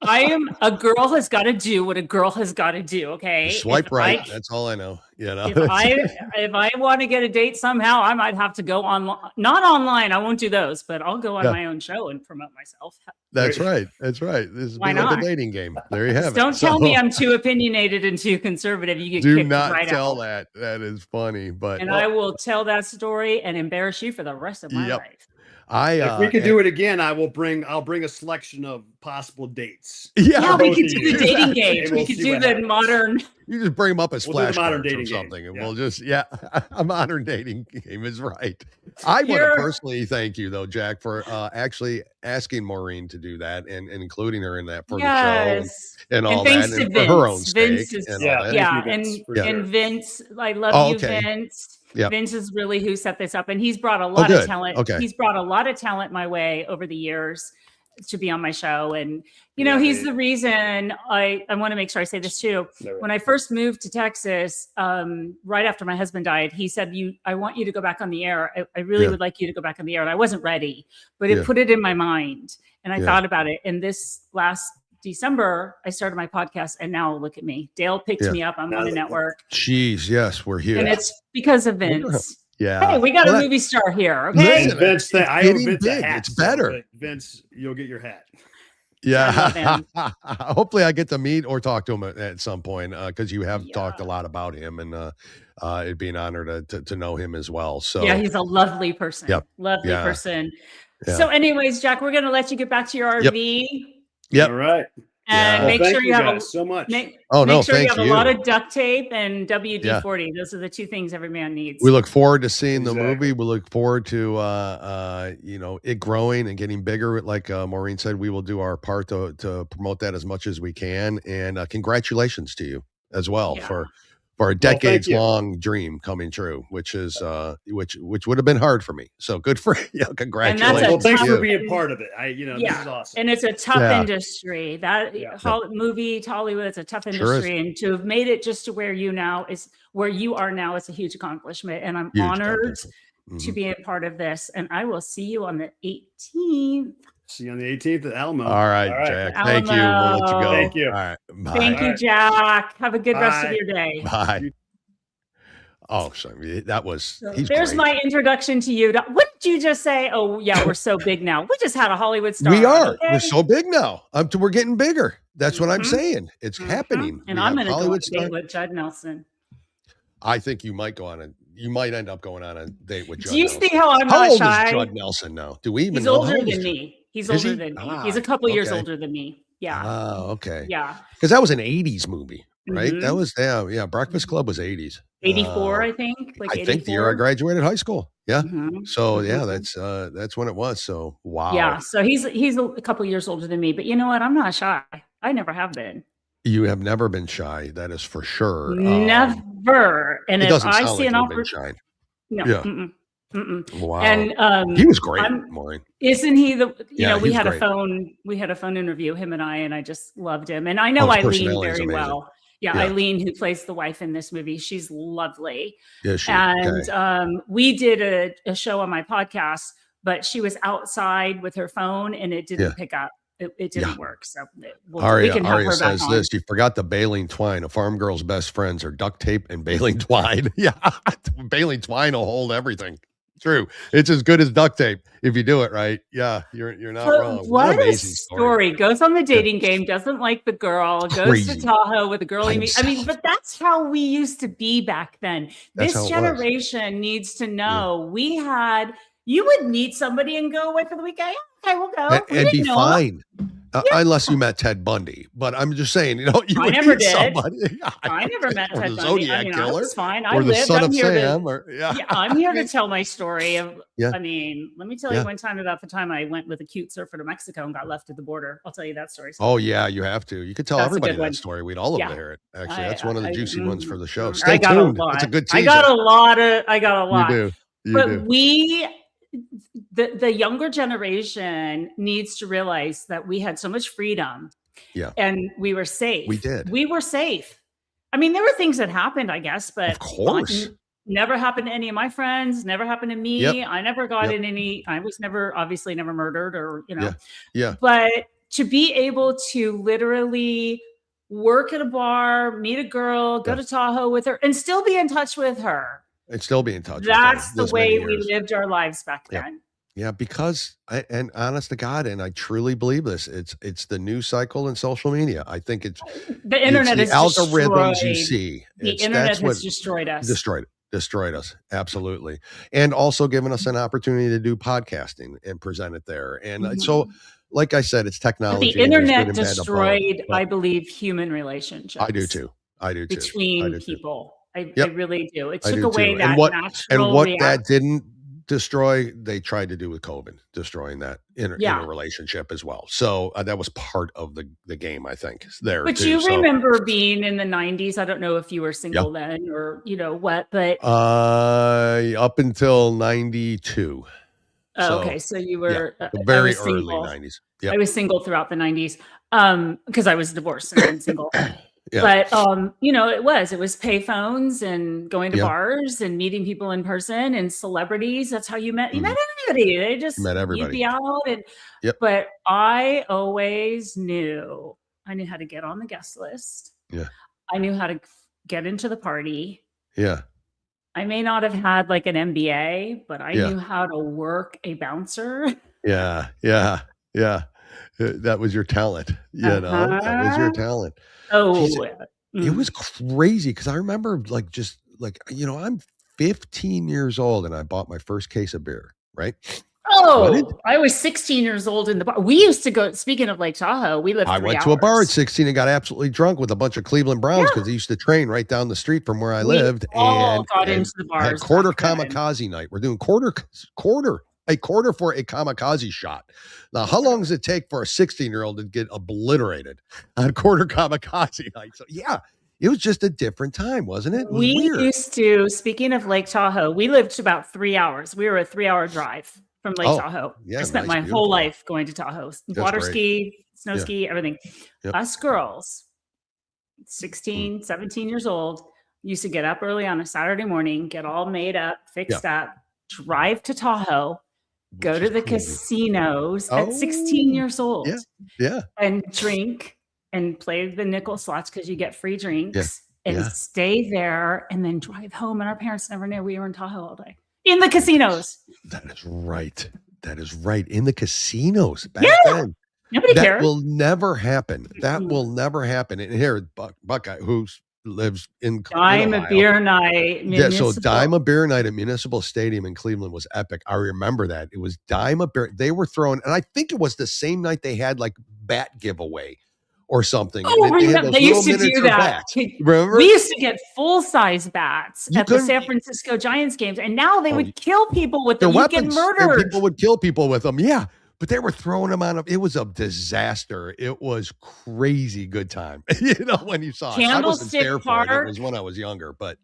I am a girl has got to do what a girl has got to do. Okay. Swipe right. That's all I know. If I want to get a date somehow, I might have to go online. Not online. I won't do those, but I'll go on my own show and promote myself. That's right. This is like a dating game. There you have it. Don't tell me I'm too opinionated and too conservative. You get kicked right out. Do not tell that. That is funny, but I will tell that story and embarrass you for the rest of my life. If we could do it again, I'll bring a selection of possible dates. Yeah, we both could of do you. the dating game. And We we'll could see do what the happens. modern. You just bring them up as We'll do the modern flashcards or dating game. something, and Yeah. we'll just a modern dating game is right. I want to Here- personally thank you though, Jack, for actually asking Maureen to do that and including her in that for the show and all thanks that, to and for her own Vince. sake. Vince is, and all that. yeah, Thank you, Vince, for and sure. Vince, I love Oh, you, okay. Vince. Yep. Vince is really who set this up, and he's brought a lot good. of talent. Okay. He's brought a lot of talent my way over the years to be on my show, and you know, he's the reason I want to make sure I say this too. When I first moved to Texas, right after my husband died, he said, I want you to go back on the air. I really would like you to go back on the air. And I wasn't ready, but it put it in my mind. And I thought about it. And this last December, I started my podcast, and now look at me. Dale picked me up. I'm on a network. Jeez, yes, we're here. And it's because of Vince. Yeah. Hey, we got a movie star here. Okay. And Vince, I owe getting Vince a big. hat. It's better. So, Vince, you'll get your hat. Yeah. Hopefully I get to meet or talk to him at some point because you have talked a lot about him, and it'd be an honor to know him as well. So yeah, he's a lovely person. Yep. Lovely Yeah. person. Yeah. So anyways, Jack, we're going to let you get back to your RV. Yep. All right. And Yeah. make Thank sure you have guys so much. make Oh, no, sure you thank have you. a lot of duct tape and WD-40. Those are the two things every man needs. We look forward to seeing the Exactly. movie. We look forward to it growing and getting bigger. Like Maureen said, we will do our part to promote that as much as we can. And congratulations to you as well for a decades long dream coming true, which is which would have been hard for me. So good for you. Congratulations. Well, thanks to for you. being part of it. This is awesome. And it's a tough Yeah. industry. That movie, Hollywood, it's a tough Sure is. industry. And to have made it just to where you are now is a huge accomplishment. And I'm Huge honored accomplishment. to be a part of this. And I will see you on the 18th. See you on the 18th at Alamo. All right, Jack. Thank you. We'll let you go. Thank you. All right. Bye. Thank you, Jack. Have a good rest of Bye. your day. Bye. Oh, sorry. That was. He's There's great. my introduction to you. What did you just say? Oh, yeah, we're so big now. We just had a Hollywood star. We are. Okay? We're so big now. We're getting bigger. That's what I'm saying. It's happening. And We I'm have going to go on Hollywood a date star- with Judd Nelson. I think you might end up going on a date with Judd Do you Nelson. see how I'm How not old shy? is Judd Nelson now? Do we even He's know? older how old than is me. He's Is older he? than me. He's a couple years okay. older than me. Yeah. Oh, okay. Yeah. Because that was an 80s movie, right? Mhm. That was, Breakfast Club was 80s. 84, I think. Like I think the year I 84. graduated high school. Yeah. Mhm. So, yeah, Mhm. that's when it was. So, wow. Yeah. So he's a couple years older than me. But you know what? I'm not shy. I never have been. You have never been shy. That is for sure. Never. And It if doesn't I sound see like an you've been opportunity. shy. No. Yeah. Mm-mm, mm-mm. Wow. And he was great, I'm- Maureen. Isn't he the? Yeah, we he's had great. We had a phone interview, him and I just loved him. And I know his Eileen personality is very amazing. well. Yeah, Yeah. Eileen, who plays the wife in this movie, she's lovely. Yeah, she. And Okay. we did a show on my podcast, but she was outside with her phone and it didn't pick up. It didn't work. So we can have Aria her back says on. this. You forgot the baling twine. A farm girl's best friends are duct tape and baling twine. Yeah, baling twine will hold everything. True. It's as good as duct tape if you do it right. Yeah, you're not But wrong. what an a amazing story. Goes on the dating game, doesn't like the girl, goes Crazy. to Tahoe with a girl he By meets. I mean, himself. but that's how we used to be back then. That's This how it was. generation needs to know you would meet somebody and go away for the weekend. Okay, we'll go. We And be didn't know. fine. Unless you met Ted Bundy. But I'm just saying, you I would never meet did. somebody. I never met or Ted the Bundy. Zodiac I mean, I Killer. was fine. I Or the lived. Son I'm of here Sam. I'm here to tell my story of. Yeah. I mean, let me tell you one time about the time I went with a cute surfer to Mexico and got left at the border. I'll tell you that story. Oh, yeah, you have to. You could tell That's a everybody good that one. story. We'd all love Yeah. to hear it. Actually, that's one of the juicy ones for the show. I Stay got tuned. a lot. It's a good I teaser. got a lot. You do. But the younger generation needs to realize that we had so much freedom. Yeah. And we were safe. We did. We were safe. I mean, there were things that happened, I guess, but Of course. never happened to any of my friends, never happened to me. Yep. I never got Yep. in any, I was obviously never murdered or, Yeah. but to be able to literally work at a bar, meet a girl, go to Tahoe with her and still be in touch with her. And still be in touch. That's with the them this many way we years. lived our lives back Yeah. then. Yeah, because and honest to God, and I truly believe this, it's the news cycle and social media. I think it's The internet the has algorithms you destroyed- see. The That's internet what has destroyed us. destroyed it. Absolutely. And also giving us an opportunity to do podcasting and present it there. And so, like I said, it's But technology. the and there's internet good and bad to both, destroyed, but I believe, human relationships. I do too. Between people. I Yep. really do. It I took do away too. that And natural what reaction. that didn't destroy, they tried to do with COVID, destroying that inner relationship as well. So that was part of the game, I think, there. But you remember being in the 90s. I don't know if you were single then or what, but up until 92. okay, so you were very early 90s. I was single throughout the 90s because I was divorced and then single. But it was pay phones and going to bars and meeting people in person and celebrities. That's how you met. You met everybody. They just met everybody. You'd be out and but I always knew how to get on the guest list. Yeah. I knew how to get into the party. Yeah. I may not have had like an MBA, but I knew how to work a bouncer. Yeah. That was your talent. That was your talent. Oh, it was crazy because I remember I'm 15 years old and I bought my first case of beer, right? Oh, I was 16 years old in the bar. We used to go, speaking of Lake Tahoe, we lived 3 hours. I went to a bar at 16 and got absolutely drunk with a bunch of Cleveland Browns because they used to train right down the street from where I lived. And got into the bars. Had quarter kamikaze night. We're doing quarter for a kamikaze shot. Now, how long does it take for a 16-year-old to get obliterated on quarter kamikaze night? So, it was just a different time, wasn't it? We used to, speaking of Lake Tahoe, we lived about 3 hours. We were a 3-hour drive from Lake Tahoe. I spent my whole life going to Tahoe. Water ski, snow ski, everything. Us girls, 16, 17 years old, used to get up early on a Saturday morning, get all made up, fixed up, drive to Tahoe, go to the casinos at 16 years old. And drink and play the nickel slots because you get free drinks and stay there and then drive home. And our parents never knew we were in Tahoe all day. In the casinos. That is right. In the casinos back then. Nobody cared. That will never happen. That will never happen. And here, Buckeye, who lives in Dime a Beer Night. So Dime a Beer Night at Municipal Stadium in Cleveland was epic. I remember that. It was Dime a Beer. They were throwing, and I think it was the same night they had like bat giveaway or something. They used to do that. Remember? We used to get full-size bats at the San Francisco Giants games, and now they would kill people with them. You'd get murdered. People would kill people with them. Yeah. But they were throwing them on. It was a disaster. It was crazy good time. When you saw it. I wasn't there for it. It was when I was younger. But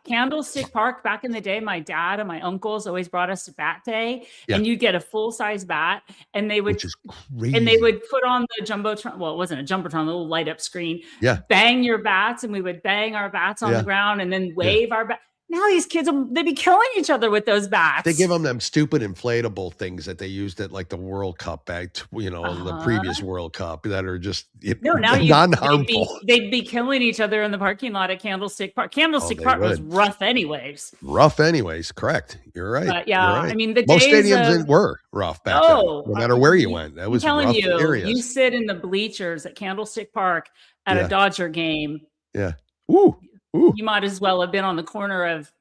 Candlestick Park back in the day, my dad and my uncles always brought us to bat day, and you'd get a full-size bat, and they would, which is crazy. And they would put on the jumbotron. Well, it wasn't a jumbotron, a little light-up screen. Yeah. Bang your bats, and we would bang our bats on the ground, and then wave our bat. Now these kids, they'd be killing each other with those bats. They give them stupid inflatable things that they used at like the World Cup back, the previous World Cup that are just non-harmful. They'd be killing each other in the parking lot at Candlestick Park. Candlestick Park was rough anyways. Correct. You're right. But right. I mean, most stadiums were rough back then. No matter where you went. That was rough areas. You sit in the bleachers at Candlestick Park at a Dodger game. Yeah. Ooh. You might as well have been on the corner of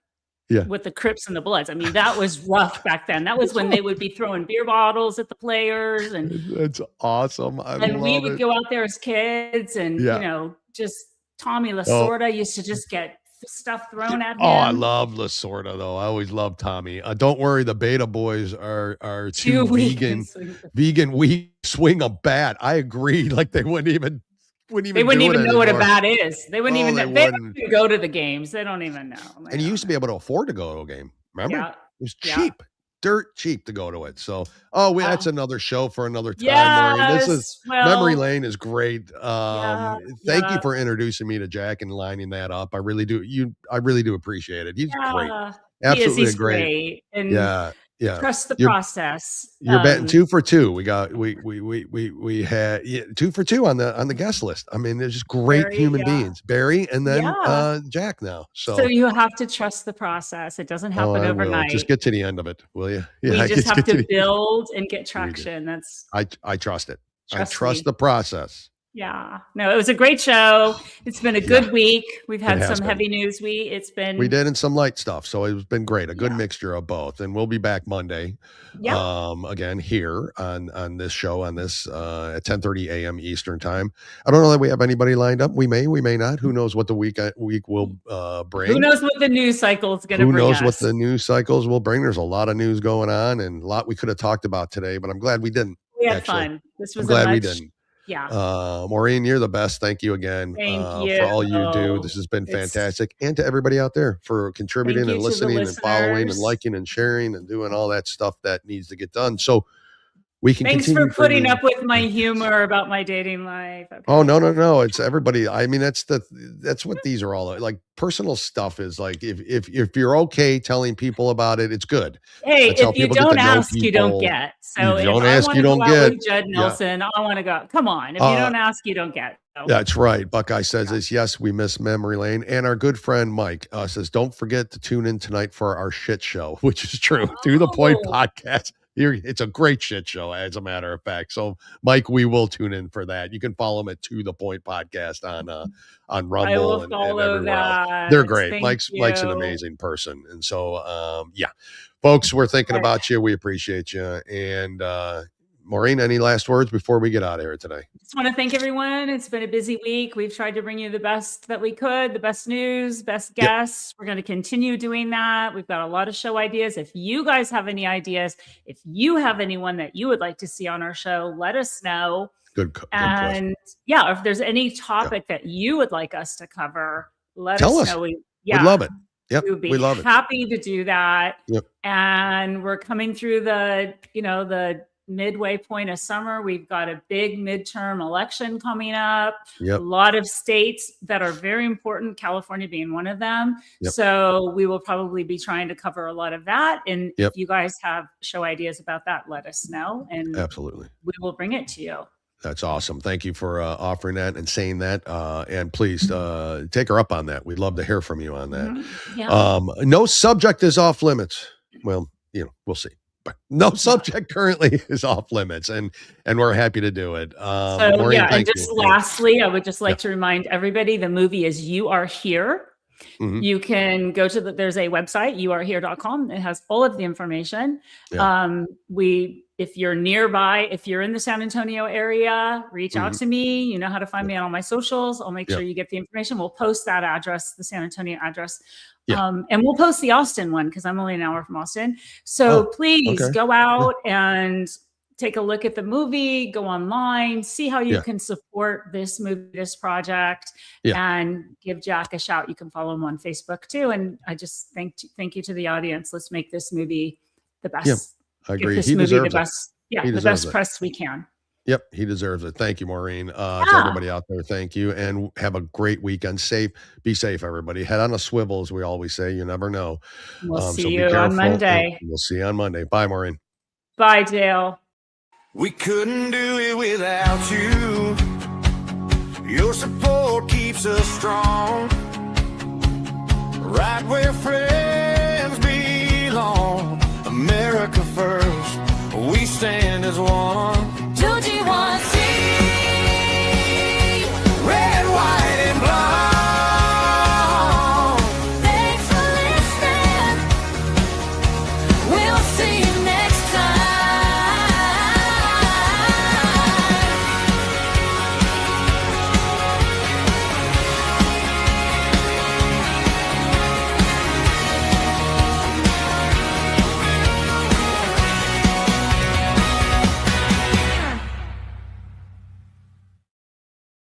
with the Crips and the Bloods. I mean, that was rough back then. That was when they would be throwing beer bottles at the players, and that's awesome. And we would go out there as kids, and just Tommy Lasorda used to just get stuff thrown at him. Oh, I love Lasorda though. I always love Tommy. Don't worry, the Beta Boys are too vegan. We swing a bat. I agree. Like they wouldn't even know what a bat is. They wouldn't even know. They don't even go to the games. They don't even know. And you used to be able to afford to go to a game. Remember? Yeah. It was cheap. Dirt cheap to go to it. So, that's another show for another time. Yes, Memory Lane is great. Thank you for introducing me to Jack and lining that up. I really do. I really do appreciate it. He's great. Absolutely he's great. And trust the process. You're betting 2 for 2. We had 2 for 2 on the guest list. I mean, there's just great human beings. Barry and then Jack now. So you have to trust the process. It doesn't happen overnight. Just get to the end of it, will you? Yeah, we just have to build and get traction. I trust it. Trust the process. Yeah. No, it was a great show. It's been a good week. We've had has some been. heavy news. We did, and some light stuff. So it's been great. A good mixture of both. And we'll be back Monday. Yeah. Again here on this show at 10:30 a.m. Eastern time. I don't know that we have anybody lined up. We may not. Who knows what the week will bring? Who knows what the news cycle is going to bring? Who knows us? what the news cycles will bring? There's a lot of news going on, and a lot we could have talked about today, but I'm glad we didn't. We had fun. This was I'm glad we didn't. Yeah. Maureen, you're the best. Thank you again for all you do. This has been fantastic. And to everybody out there for contributing and listening and following and liking and sharing and doing all that stuff that needs to get done. So we can Thanks for putting up with my humor about my dating life. Okay. Oh, no. It's everybody. I mean, that's what these are all like. Personal stuff is like, if you're okay telling people about it, it's good. Hey, if you don't ask, you don't get. So if don't I ask, want you to don't go out get. with Judd Nelson, I want to go. Come on. If you don't ask, you don't get. So. That's right. Buckeye says this. Yes, we miss memory lane. And our good friend Mike says, don't forget to tune in tonight for our shit show, which is true. To the Point podcast. It's a great shit show, as a matter of fact. So, Mike, we will tune in for that. You can follow him at To the Point podcast on Rumble and everywhere else. They're great. Mike's an amazing person, and so folks, we're thinking about you. We appreciate you. And Maureen, any last words before we get out of here today? Just want to thank everyone. It's been a busy week. We've tried to bring you the best that we could, the best news, best guests. We're going to continue doing that. We've got a lot of show ideas. If you guys have any ideas, if you have anyone that you would like to see on our show, let us know. Good and if there's any topic that you would like us to cover, tell us know. We'd love it. Yep, we love it. Happy to do that. Yep. And we're coming through the midway point of summer. We've got a big midterm election coming up. Yep. A lot of states that are very important, California being one of them. Yep. So we will probably be trying to cover a lot of that. And if you guys have show ideas about that, let us know. And absolutely, we will bring it to you. That's awesome. Thank you for offering that and saying that. And please take her up on that. We'd love to hear from you on that. Mm-hmm. Yeah. No subject is off limits. Well, we'll see. But no subject currently is off limits, and we're happy to do it. Maureen, and just lastly, I would just like to remind everybody, the movie is You Are Here. Mm-hmm. You can go to there's a website, youarehere.com. It has all of the information. Yeah. If you're nearby, if you're in the San Antonio area, reach out to me. You know how to find me on all my socials. I'll make sure you get the information. We'll post that address, the San Antonio address. Yeah. And we'll post the Austin one because I'm only an hour from Austin. So please go out and take a look at the movie, go online, see how you can support this movie, this project, and give Jack a shout. You can follow him on Facebook too. And I just thank you to the audience. Let's make this movie the best. Yeah, I agree. He deserves it. The best press we can. Yep, he deserves it. Thank you, Maureen. To everybody out there, thank you. And have a great weekend. Be safe, everybody. Head on a swivel, as we always say. You never know. We'll see you on Monday. We'll see you on Monday. Bye, Maureen. Bye, Dale. We couldn't do it without you. Your support keeps us strong. Right where friends belong. America first. We stand as one.